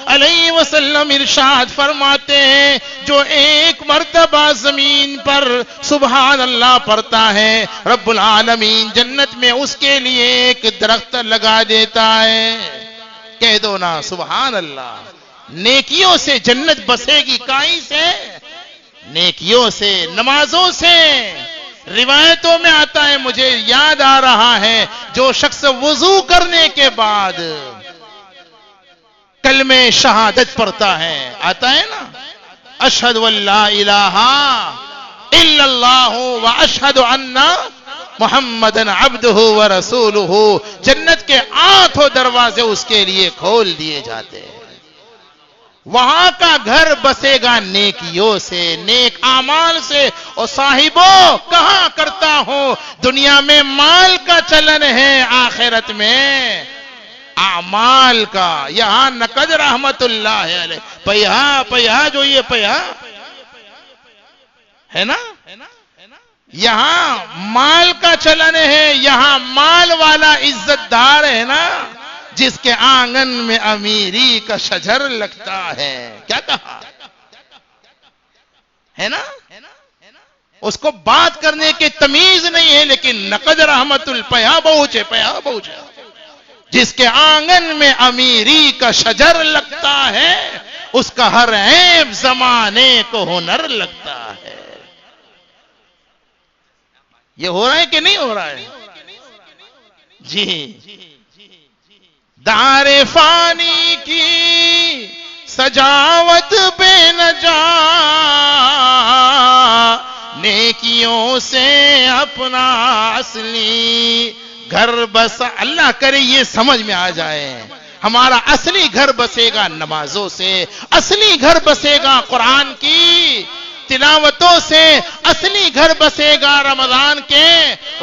علیہ وسلم ارشاد فرماتے ہیں جو ایک مرتبہ زمین پر سبحان اللہ پڑھتا ہے، رب العالمین جنت میں اس کے لیے ایک درخت لگا دیتا ہے۔ کہہ دو نا سبحان اللہ۔ نیکیوں سے جنت بسے گی، کائیں سے؟ نیکیوں سے، نمازوں سے۔ روایتوں میں آتا ہے، مجھے یاد آ رہا ہے، جو شخص وضو کرنے کے بعد کلمہ شہادت پڑھتا ہے، آتا ہے نا، اشہد ان لا الہ الا اللہ و اشہد ان محمدن عبدہ و رسولہ، جنت کے 8 دروازے اس کے لیے کھول دیے جاتے ہیں۔ وہاں کا گھر بسے گا نیکیوں سے، نیک اعمال سے۔ اور صاحبوں کہاں کرتا ہوں، دنیا میں مال کا چلن ہے، آخرت میں اعمال کا۔ یہاں نقد رحمت اللہ علیہ، پہیا جو یہ پہیا ہے نا، یہاں مال کا چلن ہے، یہاں مال والا عزت دار ہے نا، جس کے آنگن میں امیری کا شجر لگتا ہے۔ کیا کہا ہے نا؟ اس کو بات کرنے کی تمیز نہیں ہے، لیکن نقد رحمت الپیا بہوچے، پیا بہوچے، جس کے آنگن میں امیری کا شجر لگتا ہے، اس کا ہر عیب زمانے کو ہنر لگتا ہے۔ یہ ہو رہا ہے کہ نہیں ہو رہا ہے؟ جی، دار فانی کی سجاوٹ پہ نہ جا، نیکیوں سے اپنا اصلی گھر بسا۔ اللہ کرے یہ سمجھ میں آ جائے، ہمارا اصلی گھر بسے گا نمازوں سے، اصلی گھر بسے گا قرآن کی تلاوتوں سے، اصلی گھر بسے گا رمضان کے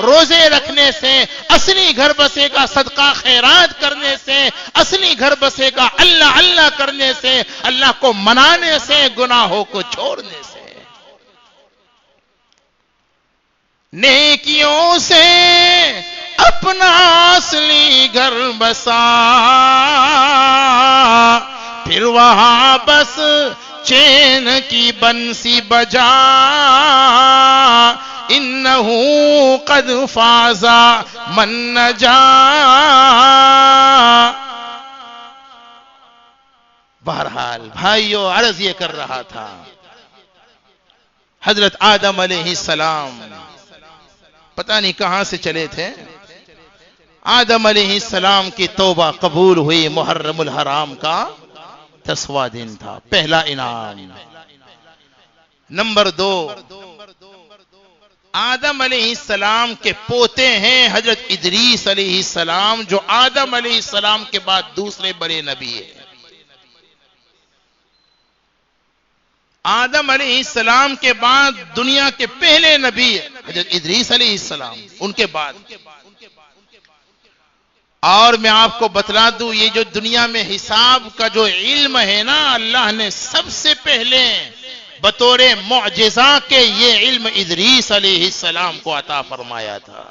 روزے رکھنے سے، اصلی گھر بسے گا صدقہ خیرات کرنے سے، اصلی گھر بسے گا اللہ اللہ کرنے سے، اللہ کو منانے سے، گناہوں کو چھوڑنے سے۔ نیکیوں سے اپنا اصلی گھر بسا، پھر وہاں بس چین کی بنسی بجا، انہو قد فاز من نجا۔ بہرحال بھائیو، عرض یہ کر رہا تھا، حضرت آدم علیہ السلام پتہ نہیں کہاں سے چلے تھے۔ آدم علیہ السلام کی توبہ قبول ہوئی، محرم الحرام کا 10واں دن تھا، پہلا انعام۔ نمبر 2، آدم علیہ السلام کے پوتے ہیں حضرت ادریس علیہ السلام، جو آدم علیہ السلام کے بعد دوسرے بڑے نبی ہیں۔ آدم علیہ السلام کے بعد دنیا کے پہلے نبی حضرت ادریس علیہ السلام، ان کے بعد۔ اور میں آپ کو بتلا دوں، یہ جو دنیا میں حساب کا جو علم ہے نا، اللہ نے سب سے پہلے بطور معجزہ کے یہ علم ادریس علیہ السلام کو عطا فرمایا تھا۔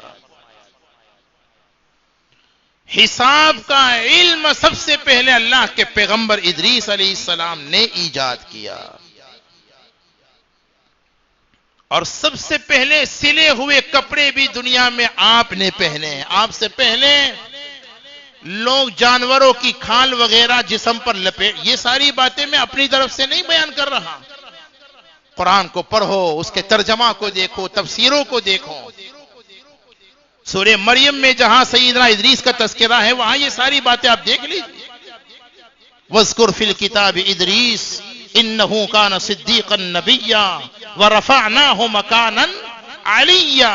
حساب کا علم سب سے پہلے اللہ کے پیغمبر ادریس علیہ السلام نے ایجاد کیا، اور سب سے پہلے سلے ہوئے کپڑے بھی دنیا میں آپ نے پہنے ہیں۔ آپ سے پہلے لوگ جانوروں کی کھال وغیرہ جسم پر لپیٹ، یہ ساری باتیں میں اپنی طرف سے نہیں بیان کر رہا۔ قرآن کو پڑھو، اس کے ترجمہ کو دیکھو، تفسیروں کو دیکھو۔ سورہ مریم میں جہاں سیدنا ادریس کا تذکرہ ہے، وہاں یہ ساری باتیں آپ دیکھ لیجیے۔ وَاذْكُرْ فِي الْكِتَابِ ادریس انہو کان صدیقا نبیا ورفعناہ مکانا علیا۔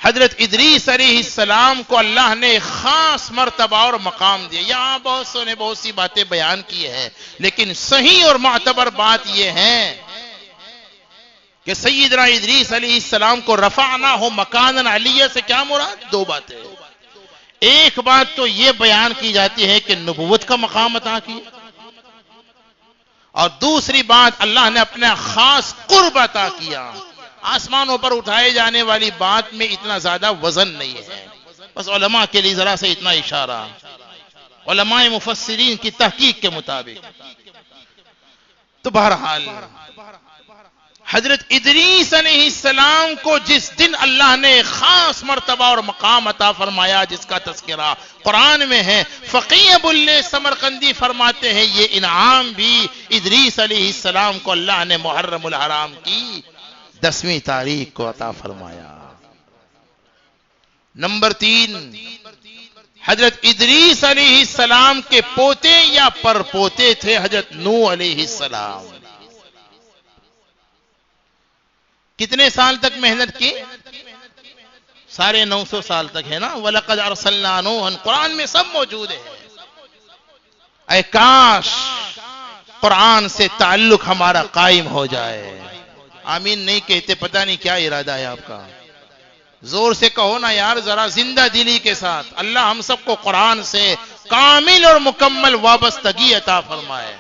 حضرت ادریس علیہ السلام کو اللہ نے خاص مرتبہ اور مقام دیا۔ یہاں بہت سو نے بہت سی باتیں بیان کی ہیں، لیکن صحیح اور معتبر بات یہ ہے کہ سیدنا ادریس علیہ السلام کو رفعناہ مکانا علیہ سے کیا مراد؟ 2 باتیں۔ ایک بات تو یہ بیان کی جاتی ہے کہ نبوت کا مقام عطا کیا، اور دوسری بات اللہ نے اپنا خاص قرب عطا کیا۔ آسمانوں پر اٹھائے جانے والی بات میں اتنا زیادہ وزن نہیں ہے، بس علماء کے لیے ذرا سے اتنا اشارہ، علماء مفسرین کی تحقیق کے مطابق۔ تو بہرحال حضرت ادریس علیہ السلام کو جس دن اللہ نے خاص مرتبہ اور مقام عطا فرمایا، جس کا تذکرہ قرآن میں ہے، فقیہ ابو اللیث سمرقندی فرماتے ہیں یہ انعام بھی ادریس علیہ السلام کو اللہ نے محرم الحرام کی 10ویں تاریخ کو عطا فرمایا۔ نمبر 3، حضرت ادریس علیہ السلام کے پوتے یا پرپوتے تھے حضرت نوح علیہ السلام۔ کتنے سال تک محنت کی؟ 950 سال تک، ہے نا؟ وَلَقَدْ أَرْسَلْنَا نُوحًا، قرآن میں سب موجود ہے۔ اے کاش قرآن سے تعلق ہمارا قائم ہو جائے۔ آمین نہیں کہتے، پتہ نہیں کیا ارادہ ہے آپ کا۔ زور سے کہو نا یار، ذرا زندہ دلی کے ساتھ۔ اللہ ہم سب کو قرآن سے کامل اور مکمل وابستگی عطا فرمائے۔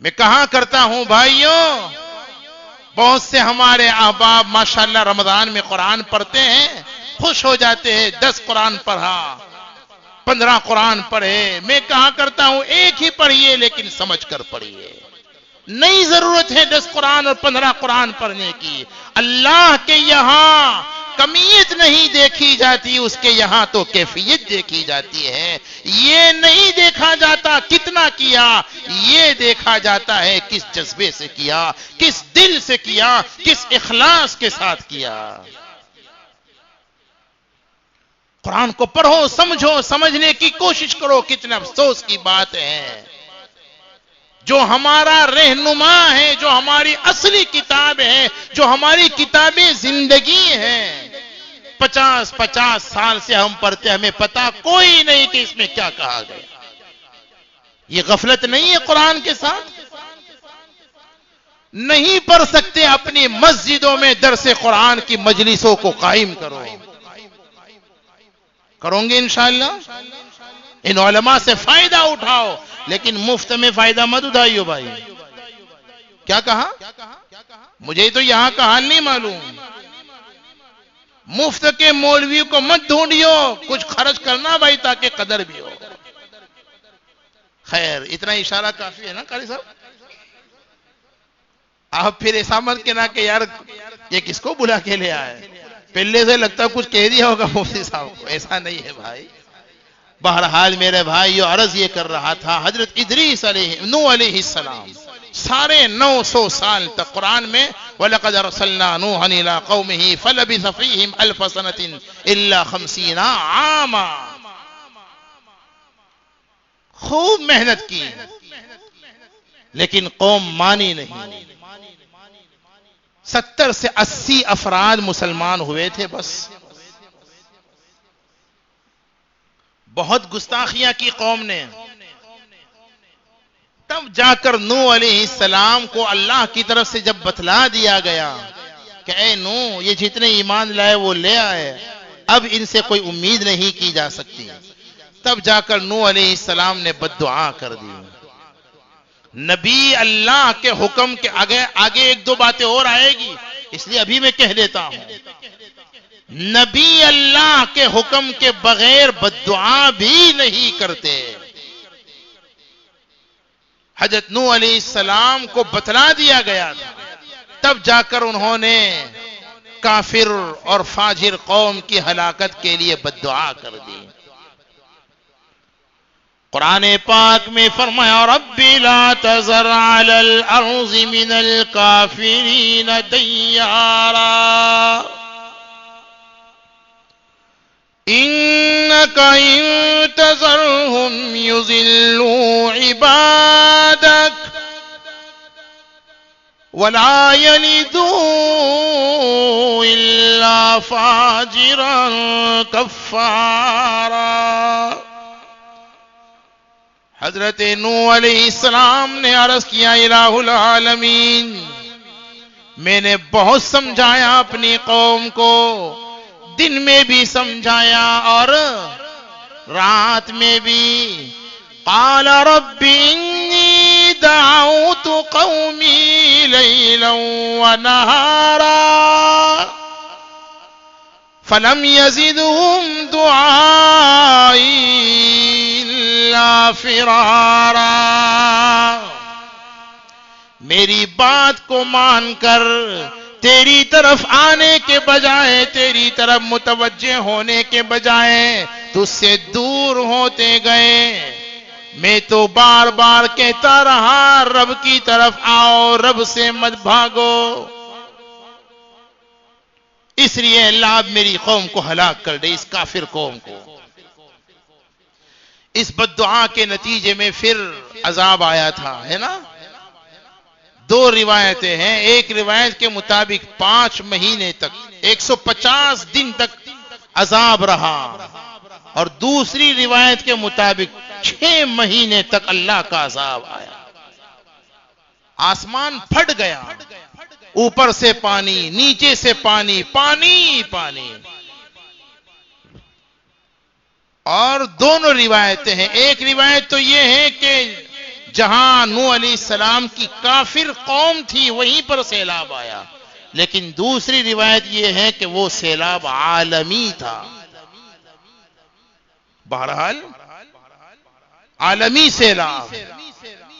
میں کہاں کرتا ہوں بھائیوں، بہت سے ہمارے احباب ماشاءاللہ رمضان میں قرآن پڑھتے ہیں، خوش ہو جاتے ہیں، 10 قرآن پڑھا، 15 قرآن پڑھے۔ میں کہاں کرتا ہوں، ایک ہی پڑھیے لیکن سمجھ کر پڑھیے۔ نہیں ضرورت ہے 10 قرآن اور 15 قرآن پڑھنے کی۔ اللہ کے یہاں کمیت نہیں دیکھی جاتی، اس کے یہاں تو کیفیت دیکھی جاتی ہے۔ یہ نہیں دیکھا جاتا کتنا کیا، یہ دیکھا جاتا ہے کس جذبے سے کیا، کس دل سے کیا، کس اخلاص کے ساتھ کیا۔ قرآن کو پڑھو، سمجھو، سمجھنے کی کوشش کرو۔ کتنے افسوس کی بات ہے، جو ہمارا رہنما ہے، جو ہماری اصلی کتاب ہے، جو ہماری کتاب زندگی ہے، 50 سال سے ہم پڑھتے ہیں، ہمیں پتا کوئی نہیں کہ اس میں کیا کہا گیا۔ یہ غفلت نہیں ہے قرآن کے ساتھ؟ نہیں پڑھ سکتے اپنی مسجدوں میں درس قرآن کی مجلسوں کو قائم کرو. کروں گے انشاءاللہ. ان علماء سے فائدہ اٹھاؤ لیکن مفت میں فائدہ مت اٹھائیو بھائی. کیا کہا؟ مجھے تو یہاں کا حال نہیں معلوم. مفت کے مولوی کو مت ڈھونڈیو، کچھ خرچ کرنا بھائی تاکہ قدر بھی ہو. خیر اتنا اشارہ کافی ہے نا قاری صاحب. آپ پھر ایسا مت کہنا کہ یار یہ کس کو بلا کے لے آئے، پہلے سے لگتا کچھ کہہ دیا ہوگا مفتی صاحب کو. ایسا نہیں ہے بھائی. بہرحال میرے بھائی یہ عرض یہ کر رہا تھا، حضرت ادریس نوح علیہ السلام 950 سال تک قرآن میں وَلَقَدْ أَرْسَلْنَا نُوحًا إِلَىٰ قَوْمِهِ فَلَبِثَ فِيهِمْ أَلْفَ سَنَةٍ إِلَّا 50 عاما. خوب محنت کی لیکن قوم مانی نہیں. 70 سے 80 افراد مسلمان ہوئے تھے بس. بہت گستاخیاں کی قوم نے. تب جا کر نوح علیہ السلام کو اللہ کی طرف سے جب بتلا دیا گیا کہ اے نوح یہ جتنے ایمان لائے وہ لے آئے، اب ان سے کوئی امید نہیں کی جا سکتی. تب جا کر نوح علیہ السلام نے بددعا کر دی. نبی اللہ کے حکم کے آگے ایک دو باتیں اور آئے گی اس لیے ابھی میں کہہ دیتا ہوں. نبی اللہ کے حکم کے بغیر بددعا بھی نہیں کرتے. حضرت نوح علیہ السلام کو بتلا دیا گیا تھا، تب جا کر انہوں نے کافر اور فاجر قوم کی ہلاکت کے لیے بددعا کر دی. قرآن پاک میں فرمایا رب لا تذر علی الارض من الکافرین دیارا انک ان تذرهم یضلوا عبادک ولا یلدوا الا فاجرا کفارا. حضرت نوح علیہ السلام نے عرض کیا الہ العالمین میں نے بہت سمجھایا اپنی قوم کو، دن میں بھی سمجھایا اور رات میں بھی. قال رب انی دعوت قومی لیلا ونہارا فلم یزدہم دعائی الا فرارا. میری بات کو مان کر تیری طرف آنے کے بجائے، تیری طرف متوجہ ہونے کے بجائے تجھ سے دور ہوتے گئے. میں تو بار بار کہتا رہا رب کی طرف آؤ، رب سے مت بھاگو. اس لیے اللہ اب میری قوم کو ہلاک کر دے، اس کافر قوم کو. اس بددعا کے نتیجے میں پھر عذاب آیا تھا، ہے نا. 2 روایتیں ہیں. ایک روایت کے مطابق 5 مہینے تک 150 دن تک عذاب رہا، اور دوسری روایت کے مطابق 6 مہینے تک اللہ کا عذاب آیا. آسمان پھٹ گیا، اوپر سے پانی، نیچے سے پانی، پانی پانی. اور دونوں روایتیں ہیں. ایک روایت تو یہ ہے کہ جہاں نوح علیہ السلام کی کافر قوم تھی وہیں پر سیلاب آیا، لیکن دوسری روایت یہ ہے کہ وہ سیلاب عالمی تھا. بہرحال عالمی سیلاب.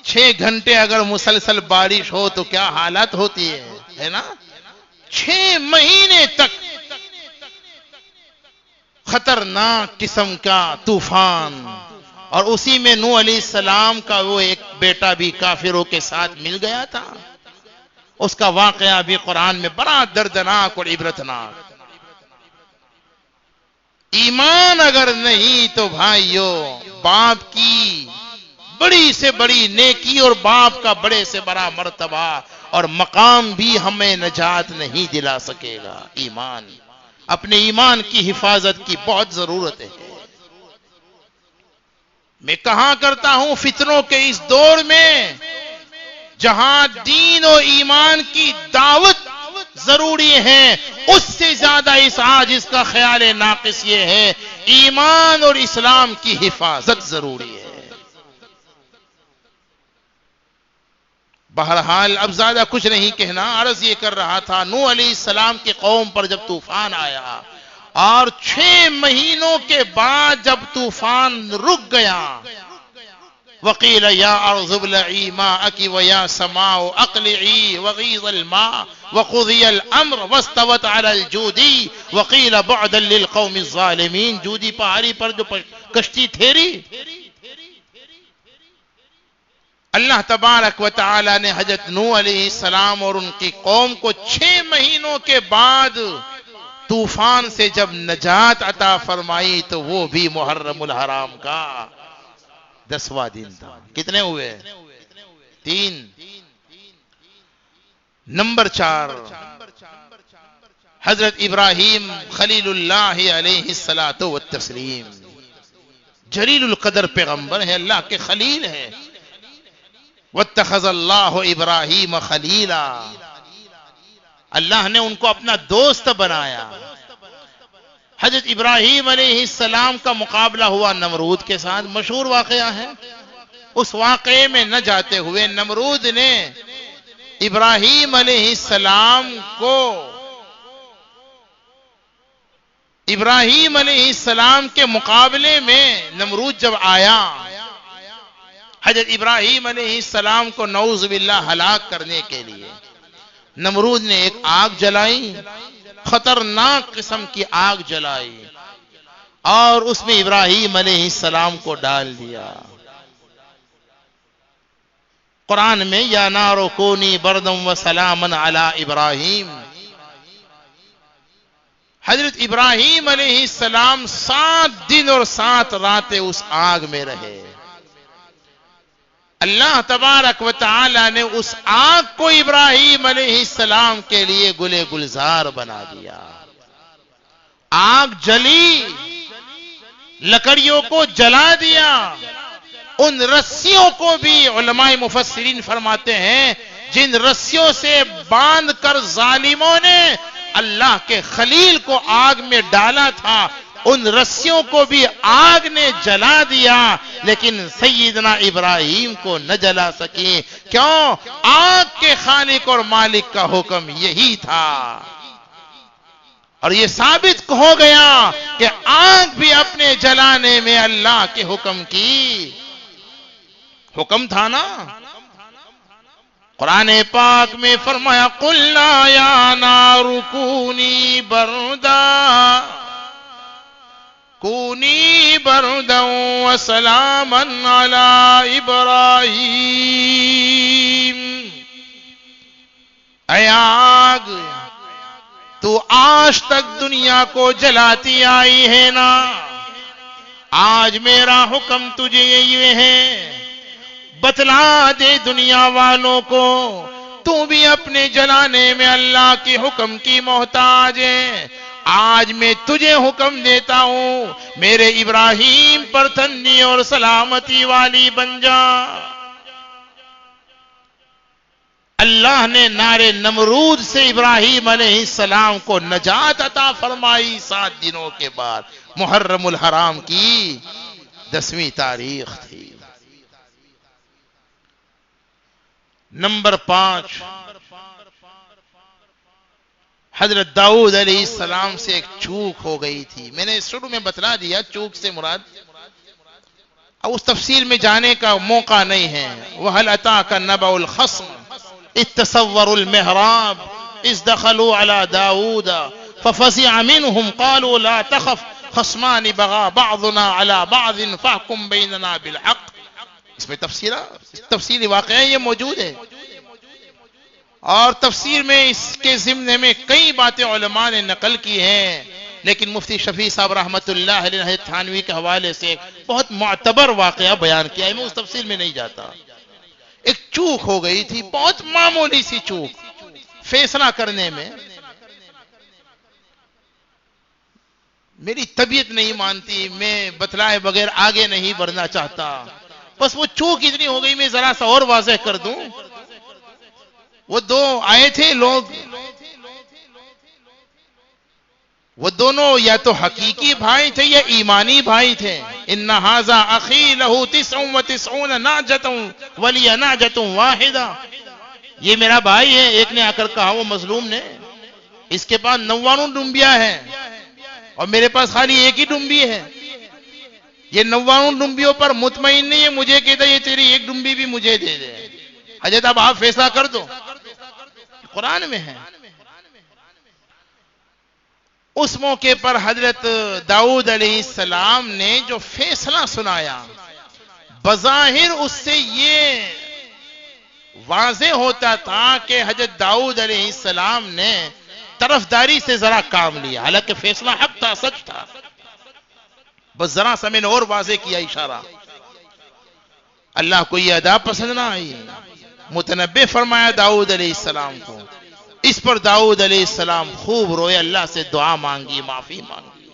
6 گھنٹے اگر مسلسل بارش ہو تو کیا حالت ہوتی ہے نا. 6 مہینے تک خطرناک قسم کا طوفان، اور اسی میں نوح علیہ السلام کا وہ ایک بیٹا بھی کافروں کے ساتھ مل گیا تھا. اس کا واقعہ بھی قرآن میں بڑا دردناک اور عبرتناک. ایمان اگر نہیں تو بھائیو باپ کی بڑی سے بڑی نیکی اور باپ کا بڑے سے بڑا مرتبہ اور مقام بھی ہمیں نجات نہیں دلا سکے گا. ایمان، اپنے ایمان کی حفاظت کی بہت ضرورت ہے. میں کہا کرتا ہوں فتنوں کے اس دور میں جہاں دین و ایمان کی دعوت ضروری ہے، اس سے زیادہ اس عاجز کا خیال ناقص یہ ہے ایمان اور اسلام کی حفاظت ضروری ہے۔ بہرحال اب زیادہ کچھ نہیں کہنا، عرض یہ کر رہا تھا نوح علیہ السلام کی قوم پر جب طوفان آیا اور 6 مہینوں کے بعد جب طوفان رک گیا، وقیل یا ارض ابلعی ماءک ویا سماء اقلعی وغیض الماء وقضی الامر واستوت علی الجودی وقیل بعدا للقوم الظالمین۔ جودی پہاڑی پر جو کشتی ٹھہری، اللہ تبارک و تعالی نے حضرت نوح علیہ السلام اور ان کی قوم کو 6 مہینوں کے بعد طوفان سے جب نجات عطا فرمائی تو وہ بھی محرم الحرام کا 10واں دن تھا۔ کتنے ہوئے؟ 3۔ نمبر 4، حضرت ابراہیم خلیل اللہ علیہ الصلاۃ والتسلیم، جلیل القدر پیغمبر ہے، اللہ کے خلیل ہیں۔ واتخذ اللہ ابراہیم خلیلا، اللہ نے ان کو اپنا دوست بنایا۔ حضرت ابراہیم علیہ السلام کا مقابلہ ہوا نمرود کے ساتھ، مشہور واقعہ ہے۔ اس واقعے میں نہ جاتے ہوئے نمرود نے ابراہیم علیہ السلام کے مقابلے میں نمرود جب آیا، حضرت ابراہیم علیہ السلام کو نعوذ باللہ ہلاک کرنے کے لیے نمرود نے ایک آگ جلائی، خطرناک قسم کی آگ جلائی اور اس میں ابراہیم علیہ السلام کو ڈال دیا۔ قرآن میں یا نار کونی بردا وسلاما علی ابراہیم، حضرت ابراہیم علیہ السلام 7 دن اور 7 راتیں اس آگ میں رہے۔ اللہ تبارک و تعالی نے اس آگ کو ابراہیم علیہ السلام کے لیے گلے گلزار بنا دیا۔ آگ جلی، لکڑیوں کو جلا دیا، ان رسیوں کو بھی علماء مفسرین فرماتے ہیں جن رسیوں سے باندھ کر ظالموں نے اللہ کے خلیل کو آگ میں ڈالا تھا، ان رسیوں کو بھی آگ نے جلا دیا، لیکن سیدنا ابراہیم کو نہ جلا سکی۔ کیوں؟ آگ کے خالق اور مالک کا حکم یہی تھا، اور یہ ثابت ہو گیا کہ آگ بھی اپنے جلانے میں اللہ کے حکم کی حکم تھا نا۔ قرآن پاک میں فرمایا قلنا یا نار کونی بردا وسلاما علی ابراہیم، اے آگ تو آج تک دنیا کو جلاتی آئی ہے نا، آج میرا حکم تجھے یہ ہے، بتلا دے دنیا والوں کو تو بھی اپنے جلانے میں اللہ کے حکم کی محتاج ہے۔ آج میں تجھے حکم دیتا ہوں میرے ابراہیم پر تھنی اور سلامتی والی بن جا۔ اللہ نے نار نمرود سے ابراہیم علیہ السلام کو نجات عطا فرمائی 7 دنوں کے بعد۔ محرم الحرام کی 10ویں تاریخ تھی۔ نمبر 5، حضرت داؤد علیہ السلام سے ایک چوک ہو گئی تھی۔ میں نے شروع میں بتلا دیا چوک سے مراد، اب اس تفصیل میں جانے کا موقع نہیں ہے۔ وَهَلْ أَتَاكَ نَبَأُ الْخَصْمِ إِذْ تَسَوَّرُوا الْمِحْرَابَ إِذْ دَخَلُوا عَلَى دَاوُودَ فَفَزِعَ مِنْهُمْ قَالُوا لَا تَخَفْ خَصْمَانِ بَغَىٰ بَعْضُنَا عَلَى بَعْضٍ فَاحْكُم بَيْنَنَا بِالْحَقِّ۔ اس میں تفصیلی واقعہ یہ موجود ہے، اور تفسیر میں اس کے ضمن میں کئی باتیں علماء نے نقل کی ہیں، لیکن مفتی شفیع صاحب رحمت اللہ علیہ تھانوی کے حوالے سے بہت معتبر واقعہ بیان کیا ہے، میں اس تفصیل میں نہیں جاتا۔ ایک چوک ہو گئی تھی، بہت معمولی سی چوک، فیصلہ کرنے میں میری طبیعت نہیں مانتی، میں بتلائے بغیر آگے نہیں بڑھنا چاہتا، بس وہ چوک اتنی ہو گئی، میں ذرا سا اور واضح کر دوں۔ وہ دو آئے تھے لوگ، وہ دونوں یا تو حقیقی بھائی تھے یا ایمانی بھائی تھے. ان ھذا اخی لہ 99 نعجۃ ولی نعجۃ واحدہ، یہ میرا بھائی ہے. ایک نے آ کر کہا، وہ مظلوم نے، اس کے پاس 99 ڈنبیاں ہیں اور میرے پاس خالی ایک ہی ڈنبی ہے. یہ 99 ڈنبیوں پر مطمئن نہیں ہے، مجھے کہتا ہے یہ تیری ایک ڈنبی بھی مجھے دے دے. حضرت اب آپ فیصلہ کر دو. قرآن میں ہے. اس موقع پر حضرت داؤد علیہ السلام نے جو فیصلہ سنایا، بظاہر اس سے یہ واضح ہوتا تھا کہ حضرت داؤد علیہ السلام نے طرفداری سے ذرا کام لیا، حالانکہ فیصلہ حق تھا، سچ تھا، بس ذرا سا میں نے اور واضح کیا اشارہ. اللہ کو یہ ادا پسند نہ آئی، متنبہ فرمایا داؤد علیہ السلام کو. اس پر داؤد علیہ السلام خوب روئے، اللہ سے دعا مانگی، معافی مانگی.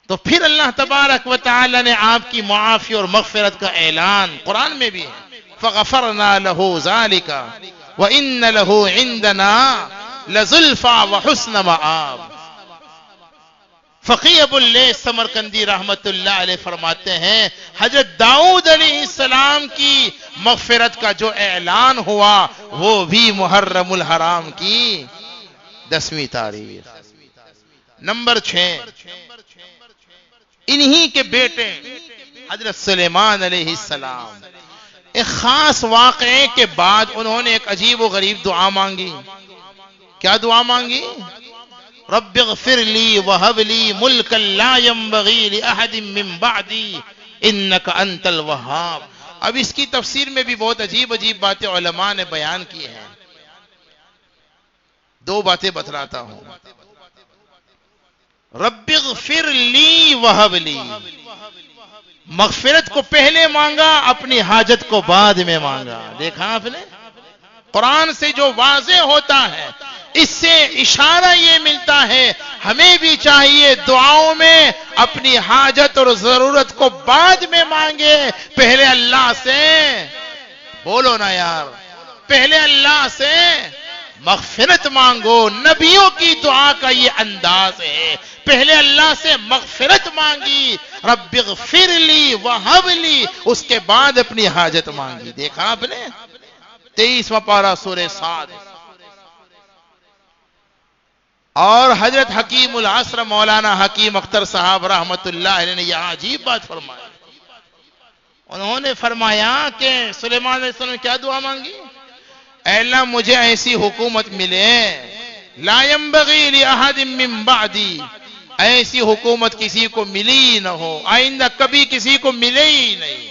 تو پھر اللہ تبارک و تعالی نے آپ کی معافی اور مغفرت کا اعلان قرآن میں بھی ہے. فغفرنا له ذلك وان له عندنا لزلفى وحسن مآب. فقی ابو اللیث سمرقندی رحمت اللہ علیہ فرماتے ہیں، حضرت داؤد علیہ السلام کی مغفرت کا جو اعلان ہوا وہ بھی محرم الحرام کی 10ویں تاریخ. نمبر 6، انہی کے بیٹے حضرت سلیمان علیہ السلام ایک خاص واقعے کے بعد انہوں نے ایک عجیب و غریب دعا مانگی. کیا دعا مانگی؟ رب اغفر لی وہب لی ملکا لا ينبغی لأحد من بعدی انک انت الوہاب. اب اس کی تفسیر میں بھی بہت عجیب عجیب باتیں علماء نے بیان کی ہیں. دو باتیں بتلاتا ہوں. رب اغفر لی وہب لی، مغفرت کو پہلے مانگا، اپنی حاجت کو بعد میں مانگا. دیکھا آپ نے قرآن سے جو واضح ہوتا ہے، اس سے اشارہ یہ ملتا ہے ہمیں بھی چاہیے دعاؤں میں اپنی حاجت اور ضرورت کو بعد میں مانگے، پہلے اللہ سے. بولو نا یار، پہلے اللہ سے مغفرت مانگو. نبیوں کی دعا کا یہ انداز ہے، پہلے اللہ سے مغفرت مانگی، رب اغفر لی وہب لی، اس کے بعد اپنی حاجت مانگی. دیکھا آپ نے 23واں پارہ سورہ صاد. اور حضرت حکیم العصر مولانا حکیم اختر صاحب رحمت اللہ علیہ نے یہاں عجیب بات فرمائی. انہوں نے فرمایا کہ سلیمان علیہ السلام نے کیا دعا مانگی؟ اے اللہ مجھے ایسی حکومت ملے، لا ينبغی لأحد من بعدی، ایسی حکومت کسی کو ملی نہ ہو، آئندہ کبھی کسی کو ملے ہی نہیں.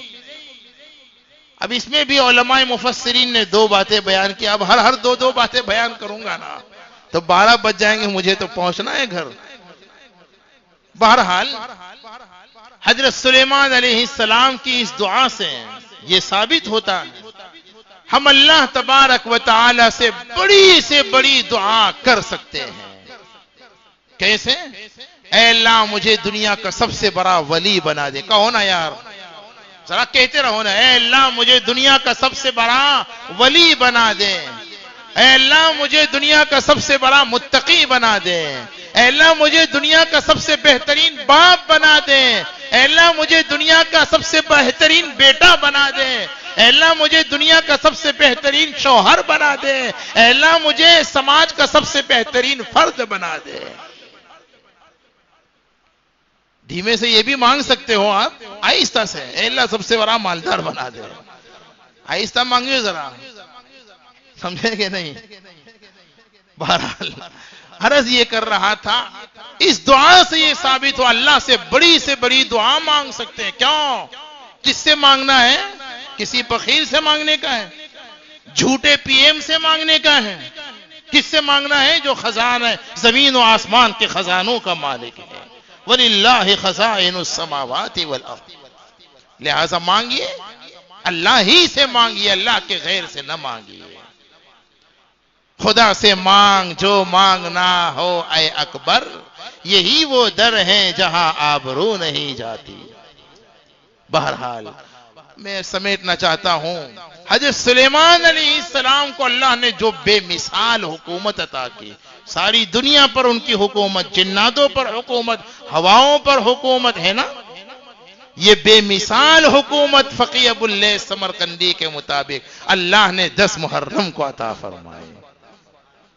اب اس میں بھی علماء مفسرین نے دو باتیں بیان کی. اب ہر دو باتیں بیان کروں گا نا تو 12 بج جائیں گے، مجھے تو پہنچنا ہے گھر. بہرحال حضرت سلیمان علیہ السلام کی اس دعا سے یہ ثابت ہوتا ہے ہم اللہ تبارک و تعالی سے بڑی دعا کر سکتے ہیں. کیسے؟ اے اللہ مجھے دنیا کا سب سے بڑا ولی بنا دے. کہو نا یار، ذرا کہتے رہو نا، اے اللہ مجھے دنیا کا سب سے بڑا ولی بنا دے. اے اللہ مجھے دنیا کا سب سے بڑا متقی بنا دے. اے اللہ مجھے دنیا کا سب سے بہترین باپ بنا دے. اے اللہ مجھے دنیا کا سب سے بہترین بیٹا بنا دے. اے اللہ مجھے دنیا کا سب سے بہترین شوہر بنا دے. اے اللہ مجھے سماج کا سب سے بہترین فرد بنا دے. دھیمے سے یہ بھی مانگ سکتے ہو آپ، آہستہ سے. اے اللہ سب سے بڑا مالدار بنا دے. آہستہ مانگیے ذرا، سمجھے کہ نہیں؟ بہرحال عرض یہ کر رہا تھا، اس دعا سے یہ ثابت ہو اللہ سے بڑی دعا مانگ سکتے ہیں. کیوں؟ کس سے مانگنا ہے؟ کسی فقیر سے مانگنے کا ہے؟ جھوٹے پی ایم سے مانگنے کا ہے؟ کس سے مانگنا ہے؟ جو خزانہ ہے زمین و آسمان کے خزانوں کا مالک ہے. وَلِلَّهِ خَزَائِنُ السَّمَاوَاتِ وَالْأَرْضِ. لہذا مانگیے، اللہ ہی سے مانگیے، اللہ کے غیر سے نہ مانگیے. خدا سے مانگ جو مانگنا ہو اے اکبر، یہی وہ در ہے جہاں آبرو نہیں جاتی. بہرحال میں سمیٹنا چاہتا ہوں، حضرت سلیمان علیہ السلام کو اللہ نے جو بے مثال حکومت عطا کی، ساری دنیا پر ان کی حکومت، جناتوں پر حکومت، ہواؤں پر حکومت ہے نا، یہ بے مثال حکومت فقی ابو اللیث سمرقندی کے مطابق اللہ نے 10 محرم کو عطا فرمائی۔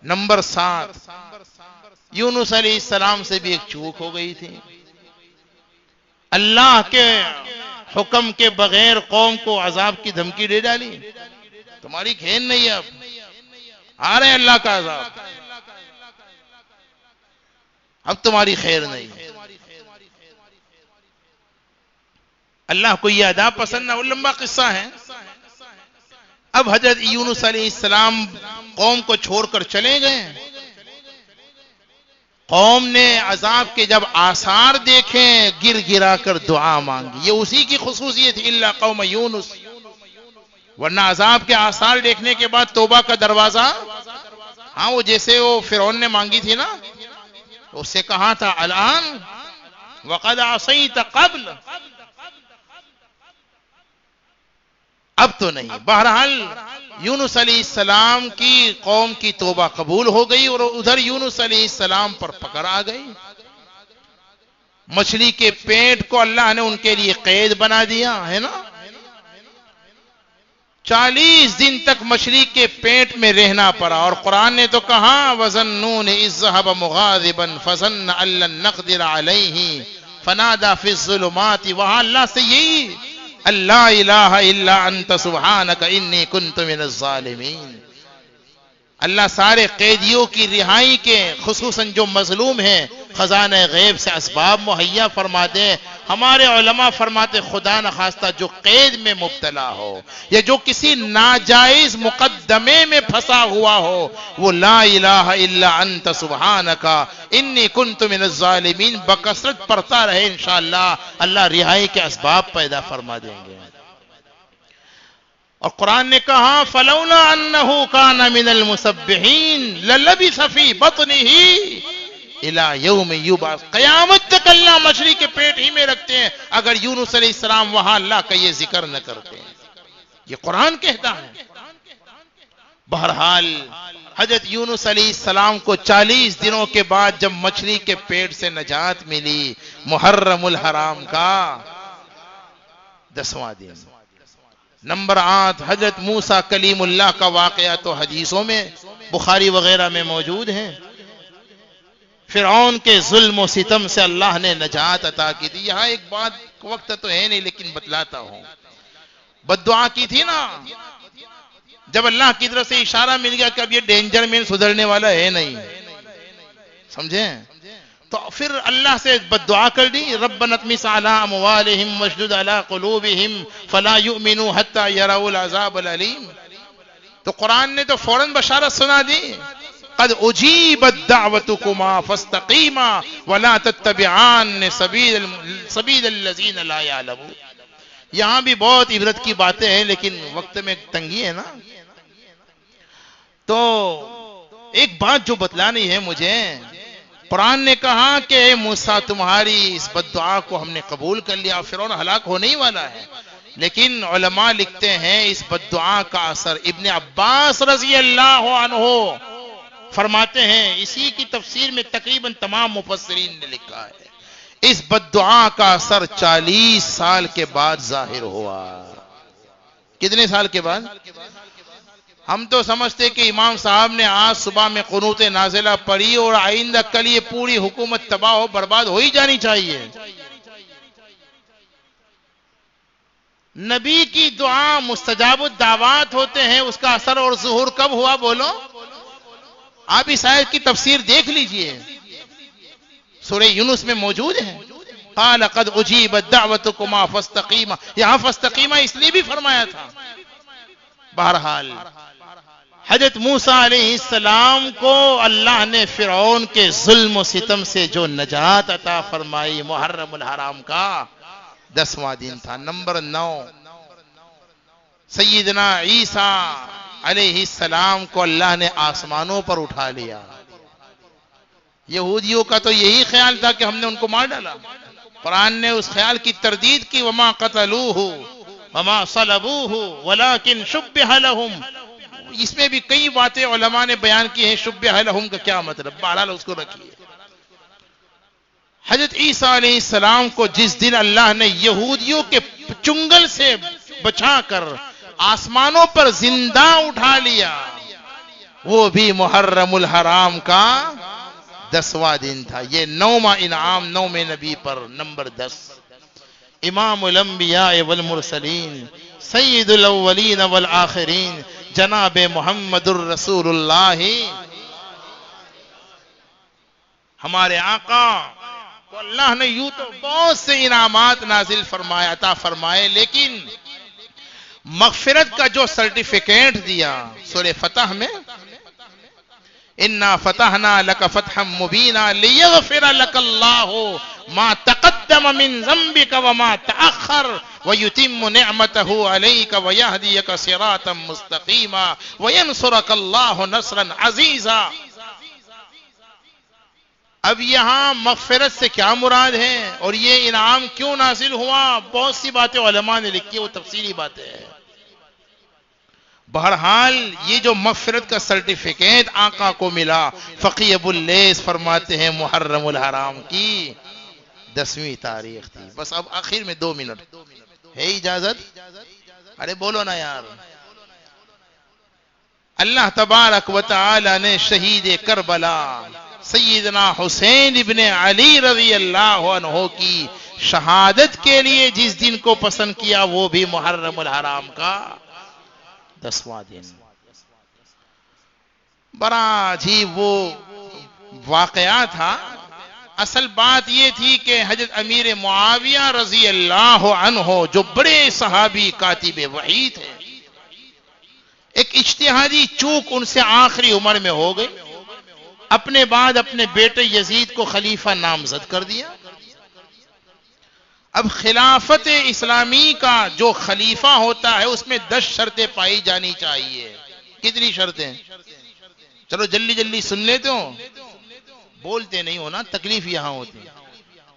نمبر 7، یونس علیہ السلام سے بھی ایک چوک ہو گئی تھی، اللہ کے حکم کے بغیر قوم کو عذاب کی دھمکی دے ڈالی، تمہاری کھیل نہیں ہے، اب آ رہے اللہ کا عذاب، اب تمہاری خیر نہیں۔ اللہ کو یہ ادا پسند نہ، وہ لمبا قصہ ہے۔ اب حضرت یونس علیہ السلام قوم کو چھوڑ کر چلے گئے، قوم نے عذاب کے جب آثار دیکھیں گر گرا کر دعا مانگی، یہ اسی کی خصوصیت الا قوم یونس، ورنہ عذاب کے آثار دیکھنے کے بعد توبہ کا دروازہ، ہاں وہ جیسے وہ فرعون نے مانگی تھی نا، اس سے کہا تھا الان وقد عصیت قبل، اب تو نہیں۔ بہرحال یونس علیہ السلام کی قوم کی توبہ قبول ہو گئی، اور ادھر یونس علیہ السلام پر پکڑ آ گئی، مچھلی کے پیٹ کو اللہ نے ان کے لیے قید بنا دیا ہے نا، 40 دن تک مچھلی کے پیٹ میں رہنا پڑا، اور قرآن نے تو کہا وَظَنُّونِ إِذْ ذَهَبَ مُغَاضِبًا فَظَنَّ أَن لَّن نَّقْدِرَ عَلَيْهِ فَنَادَىٰ فِي الظُّلُمَاتِ، وہاں اللہ سے یہی اللہ الہ الا انت سبحانک انی کنت من الظالمین، اللہ سارے قیدیوں کی رہائی کے، خصوصاً جو مظلوم ہیں، خزانہ غیب سے اسباب مہیا فرما دے۔ ہمارے علماء فرماتے خدا نخواستہ جو قید میں مبتلا ہو یا جو کسی ناجائز مقدمے میں پھنسا ہوا ہو، وہ لا الہ الا انت سبحانک انی کنت من الظالمین بکثرت پڑھتا رہے، انشاءاللہ اللہ رہائی کے اسباب پیدا فرما دیں گے۔ اور قرآن نے کہا فلولا انہ کان من المسبحین للبث فی بطنہ الی یوم یبعث، قیامت تک اللہ مچھلی کے پیٹ ہی میں رکھتے ہیں اگر یونس علیہ السلام وہاں اللہ کا یہ ذکر نہ کرتے ہیں، یہ قرآن کہتا ہے۔ بہرحال حضرت یونس علیہ السلام کو 40 دنوں کے بعد جب مچھلی کے پیٹ سے نجات ملی، محرم الحرام کا 10واں دن۔ نمبر 8، حضرت موسیٰ کلیم اللہ کا واقعہ تو حدیثوں میں بخاری وغیرہ میں موجود ہیں، فرعون کے ظلم و ستم سے اللہ نے نجات عطا کی تھی۔ یہاں ایک بات وقت تو ہے نہیں لیکن بتلاتا ہوں، بد دعا کی تھی نا، جب اللہ کی طرف سے اشارہ مل گیا کہ اب یہ ڈینجر میں سدھرنے والا ہے نہیں، سمجھیں، تو پھر اللہ سے بد دعا کر دی، ربنا اطمس علی اموالہم واشدد علی قلوبہم فلا یؤمنوا حتی یروا العذاب العلیم، تو قرآن نے تو فوراً بشارت سنا دی، قد اجیبت دعوتکما فاستقیما ولا تتبعان سبیل الذین لا یعلمون۔ یہاں بھی بہت عبرت کی باتیں ہیں لیکن وقت میں تنگی ہے نا، تو ایک بات جو بتلانی ہے مجھے، قرآن نے کہا کہ اے موسیٰ تمہاری اس بد دعا کو ہم نے قبول کر لیا، فرعون ہلاک ہونے ہی والا ہے، لیکن علماء لکھتے ہیں اس بد دعا کا اثر، ابن عباس رضی اللہ عنہ فرماتے ہیں، اسی کی تفسیر میں تقریباً تمام مفسرین نے لکھا ہے، اس بد دعا کا اثر 40 سال کے بعد ظاہر ہوا۔ کتنے سال کے بعد؟ ہم تو سمجھتے کہ امام صاحب نے آج صبح میں قنوت نازلہ پڑھی اور آئندہ کل یہ پوری حکومت تباہ و برباد ہو ہی جانی چاہیے۔ نبی کی دعا مستجاب الدعوات ہوتے ہیں، اس کا اثر اور ظہور کب ہوا بولو؟ آپ اس آیت کی تفسیر دیکھ لیجئے، سورہ یونس میں موجود ہے، قال قد اجیبت دعوتکما فاستقیما، یہاں فاستقیما اس لیے بھی فرمایا تھا۔ بہرحال حضرت موسیٰ علیہ السلام کو اللہ نے فرعون کے ظلم و ستم سے جو نجات عطا فرمائی، محرم الحرام کا 10واں دن تھا۔ نمبر 9، سیدنا عیسیٰ علیہ السلام کو اللہ نے آسمانوں پر اٹھا لیا۔ یہودیوں کا تو یہی خیال تھا کہ ہم نے ان کو مار ڈالا، قرآن نے اس خیال کی تردید کی، وما قتلوہ وما صلبوہ ولکن شبہ لہم، اس میں بھی کئی باتیں علماء نے بیان کی ہیں، شبہ لہم کا کیا مطلب، بہرحال اس کو رکھیے۔ حضرت عیسیٰ علیہ السلام کو جس دن اللہ نے یہودیوں کے چنگل سے بچا کر آسمانوں پر زندہ اٹھا لیا، وہ بھی محرم الحرام کا 10واں دن تھا۔ یہ 9واں انعام 9 نبی پر، نمبر 10، امام الانبیاء والمرسلین، سید الاولین والآخرین، جناب محمد الرسول اللہ، ہمارے آقا کو اللہ نے یوں تو بہت سے انعامات نازل فرمائے، عطا فرمائے، لیکن مغفرت کا جو سرٹیفکیٹ دیا سورہ فتح میں، اِنَّا فَتَحْنَا لَكَ فَتْحًا مُبِينًا لِيَغْفِرَ لَكَ اللَّهُ مَا تَقَدَّمَ مِن ذَنبِكَ وَمَا تَأَخَّرَ وَيُتِمُّ نِعْمَتَهُ عَلَيْكَ وَيَهْدِيَكَ صِرَاطًا مُسْتَقِيمًا وَيَنْصُرَكَ اللَّهُ نَصْرًا عَزِيزًا۔ اب یہاں مغفرت سے کیا مراد ہے اور یہ انعام کیوں نازل ہوا، بہت سی باتیں علماء نے لکھی، وہ تفصیلی باتیں ہیں۔ بہرحال یہ جو مغفرت کا سرٹیفکیٹ آقا کو ملا، فقی ابو اللیث فرماتے ہیں محرم الحرام کی 10ویں تاریخ تھی۔ بس اب آخر میں 2 منٹ ہے اجازت؟ ارے بولو نا یار۔ اللہ تبارک و تعالی نے شہید کربلا سیدنا حسین ابن علی رضی اللہ عنہ کی شہادت کے لیے جس دن کو پسند کیا، وہ بھی محرم الحرام کا 10واں دن۔ بڑا عجیب وہ واقعہ تھا۔ اصل بات یہ تھی کہ حضرت امیر معاویہ رضی اللہ عنہ جو بڑے صحابی کاتب وحی تھے، ایک اجتہادی چوک ان سے آخری عمر میں ہو گئی، اپنے بعد اپنے بیٹے یزید کو خلیفہ نامزد کر دیا۔ اب خلافت اسلامی کا جو خلیفہ ہوتا ہے اس میں 10 شرطیں پائی جانی چاہیے۔ کتنی شرطیں؟ چلو جلدی جلدی سن لیتے ہو، بولتے نہیں ہونا، تکلیف یہاں ہوتی ہے۔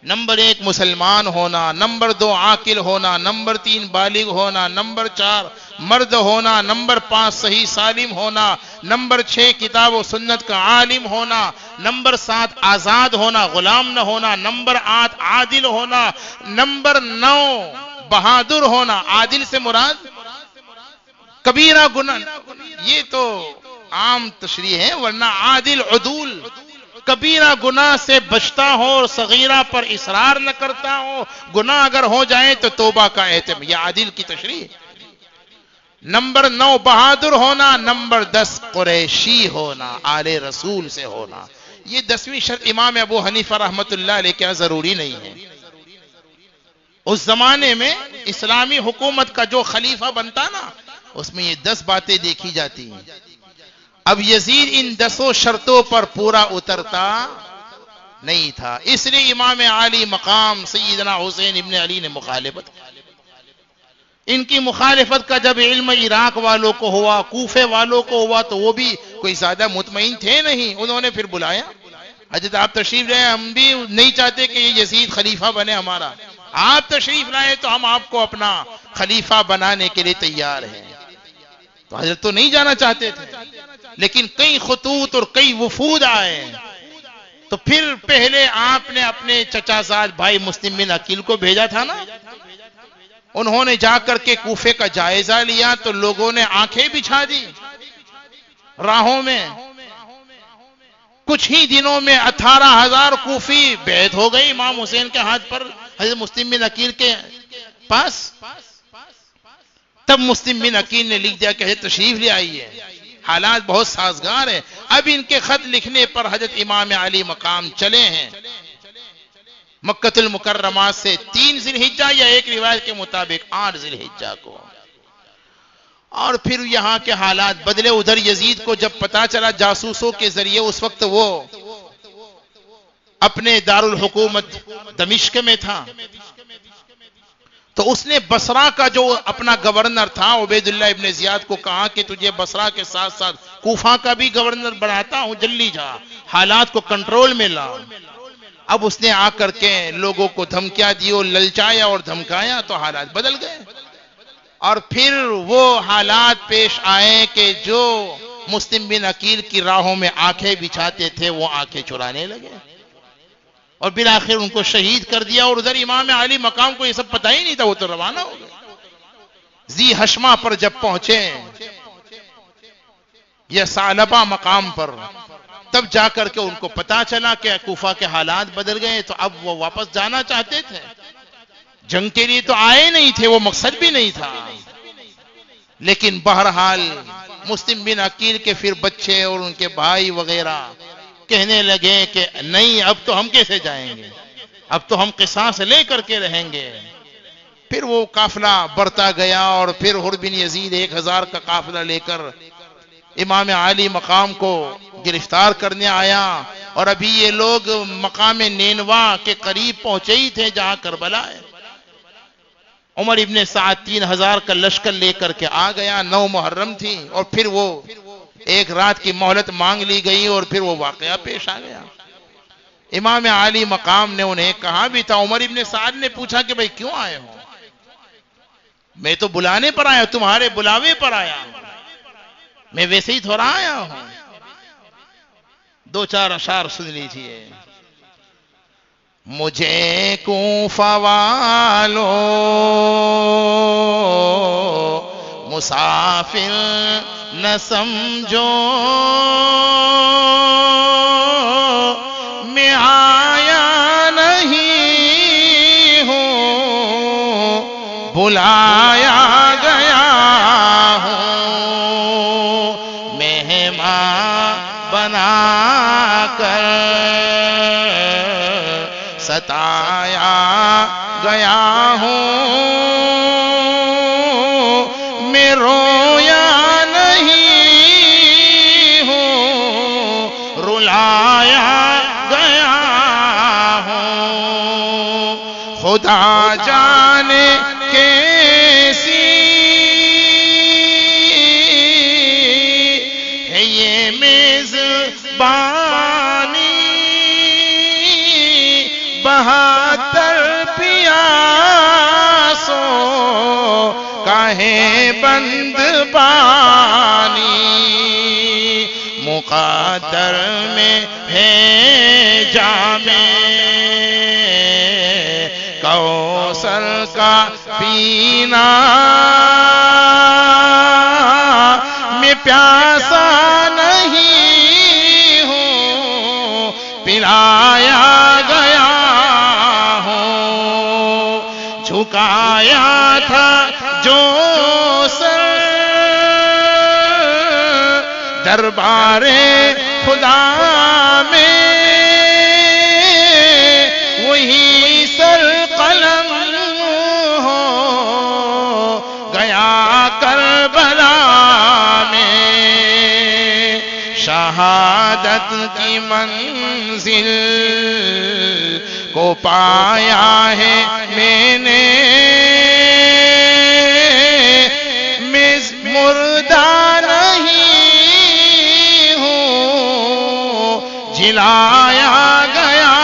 نمبر 1 مسلمان ہونا، نمبر 2 عاقل ہونا، نمبر 3 بالغ ہونا، نمبر 4 مرد ہونا، نمبر 5 صحیح سالم ہونا، نمبر 6 کتاب و سنت کا عالم ہونا، نمبر 7 آزاد ہونا، غلام نہ ہونا، نمبر 8 عادل ہونا، نمبر 9 بہادر ہونا۔ عادل سے مراد کبیرہ گناہ، یہ تو عام تشریح ہے، ورنہ عادل عدول، کبیرہ گناہ سے بچتا ہو اور صغیرہ پر اصرار نہ کرتا ہو، گناہ اگر ہو جائے تو توبہ کا اہتمام، یہ عادل کی تشریح۔ نمبر 9 بہادر ہونا، نمبر 10 قریشی ہونا، آل رسول سے ہونا۔ یہ 10ویں شرط امام ابو حنیفہ رحمت اللہ علیہ کیا ضروری نہیں ہے؟ اس زمانے میں اسلامی حکومت کا جو خلیفہ بنتا نا، اس میں یہ 10 باتیں دیکھی جاتی ہیں۔ اب یزید ان 10 شرطوں پر پورا اترتا نہیں تھا، اس لیے امام عالی مقام سیدنا حسین ابن علی نے مخالفت کی۔ ان کی مخالفت کا جب علم عراق والوں کو ہوا، کوفے والوں کو ہوا، تو وہ بھی کوئی زیادہ مطمئن تھے نہیں، انہوں نے پھر بلایا، حضرت آپ تشریف لائے، ہم بھی نہیں چاہتے کہ یہ یزید خلیفہ بنے ہمارا، آپ تشریف لائے تو ہم آپ کو اپنا خلیفہ بنانے کے لیے تیار ہیں۔ تو حضرت تو نہیں جانا چاہتے تھے، لیکن کئی خطوط اور کئی وفود آئے، تو پھر پہلے آپ نے اپنے چچا زاد بھائی مسلم بن عقیل کو بھیجا تھا نا، انہوں نے جا کر کے کوفے کا جائزہ لیا تو لوگوں نے آنکھیں بچھا دی راہوں میں، کچھ ہی دنوں میں 18,000 کوفی بیعت ہو گئی امام حسین کے ہاتھ پر حضرت مسلم بن عقیل کے پاس۔ تب مسلم بن عقیل نے لکھ دیا کہ حضرت تشریف لے آئیے، حالات بہت سازگار ہیں۔ اب ان کے خط لکھنے پر حضرت امام علی مقام چلے ہیں مکہ المکرمہ سے 3 ذی الحجہ یا ایک روایت کے مطابق 8 ذی الحجہ کو، اور پھر یہاں کے حالات بدلے۔ ادھر یزید کو جب پتا چلا جاسوسوں کے ذریعے، اس وقت وہ اپنے دارالحکومت دمشق میں تھا، تو اس نے بصرہ کا جو اپنا گورنر تھا عبید اللہ ابن زیاد کو کہا کہ تجھے بصرہ کے ساتھ ساتھ کوفہ کا بھی گورنر بناتا ہوں، جلدی جا، حالات کو کنٹرول میں لا۔ اب اس نے آ کر کے لوگوں کو دھمکیاں دی اور للچایا اور دھمکایا، تو حالات بدل گئے۔ اور پھر وہ حالات پیش آئے کہ جو مسلم بن عقیل کی راہوں میں آنکھیں بچھاتے تھے وہ آنکھیں چرانے لگے اور بالآخر ان کو شہید کر دیا. اور ادھر امام علی مقام کو یہ سب پتہ ہی نہیں تھا, وہ تو روانہ ہو گئے. ذی حشمہ پر جب پہنچے یا ثعلبہ مقام پر, تب جا کر کے ان کو پتا چلا کہ کوفہ کے حالات بدل گئے. تو اب وہ واپس جانا چاہتے تھے, جنگ کے لیے تو آئے نہیں تھے, وہ مقصد بھی نہیں تھا. لیکن بہرحال مسلم بن عقیل کے پھر بچے اور ان کے بھائی وغیرہ کہنے لگے کہ نہیں, اب تو ہم کیسے جائیں گے, اب تو ہم قصاص لے کر کے رہیں گے. پھر وہ قافلہ بڑھتا گیا اور پھر حر بن یزید 1000 کا قافلہ لے کر امام علی مقام کو گرفتار کرنے آیا. اور ابھی یہ لوگ مقام نینوا کے قریب پہنچے ہی تھے جہاں کربلا ہے. عمر ابن سعد 3000 کا لشکر لے کر کے آ گیا. 9 محرم تھی اور پھر وہ ایک رات کی مہلت مانگ لی گئی اور پھر وہ واقعہ پیش آ گیا. امام علی مقام نے انہیں کہا بھی تھا. عمر ابن سعد نے پوچھا کہ بھئی کیوں آئے ہو؟ میں تو بلانے پر آیا, تمہارے بلاوے پر آیا, میں ویسے ہی تھوڑا آیا ہوں. 2-4 اشعار سن لیجئے. مجھے کوفہ والو مسافر نہ سمجھو, میں آیا نہیں ہوں, بلایا گیا ہوں, مہمان بنا کر ستایا گیا ہوں, میں رویا نہیں ہوں, رلایا گیا ہوں. خدا جانے کیسی ہے یہ میزبانی, 72 پیاسوں کا ہے بند پانی, مقدر میں ہے جام کوثر کا پینا, میں پیاسا نہیں ہوں, پلایا گیا ہوں. جھکایا تھا جو سر دربار خدا میں, وہی سر قلم ہو گیا کربلا میں. شہادت کی منزل کو پایا ہے میں نے, مردہ نہیں ہوں, جلایا گیا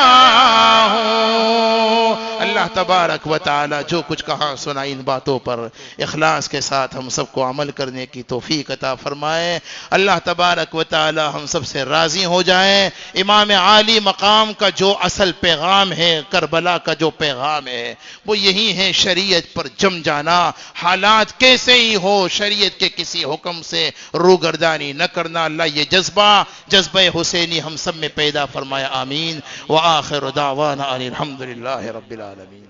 ہوں. اللہ تبارک و تعالی جو کچھ کہا سنا ان باتوں پر اخلاص کے ساتھ ہم سب کو عمل کرنے کی توفیق عطا فرمائے. اللہ تبارک و تعالی ہم سب سے راضی ہو جائے. امام عالی مقام کا جو اصل پیغام ہے, کربلا کا جو پیغام ہے, وہ یہی ہے شریعت پر جم جانا. حالات کیسے ہی ہو, شریعت کے کسی حکم سے روگردانی نہ کرنا. اللہ یہ جذبہ حسینی ہم سب میں پیدا فرمایا. آمین. وآخر دعوانا ان الحمدللہ رب العالمین.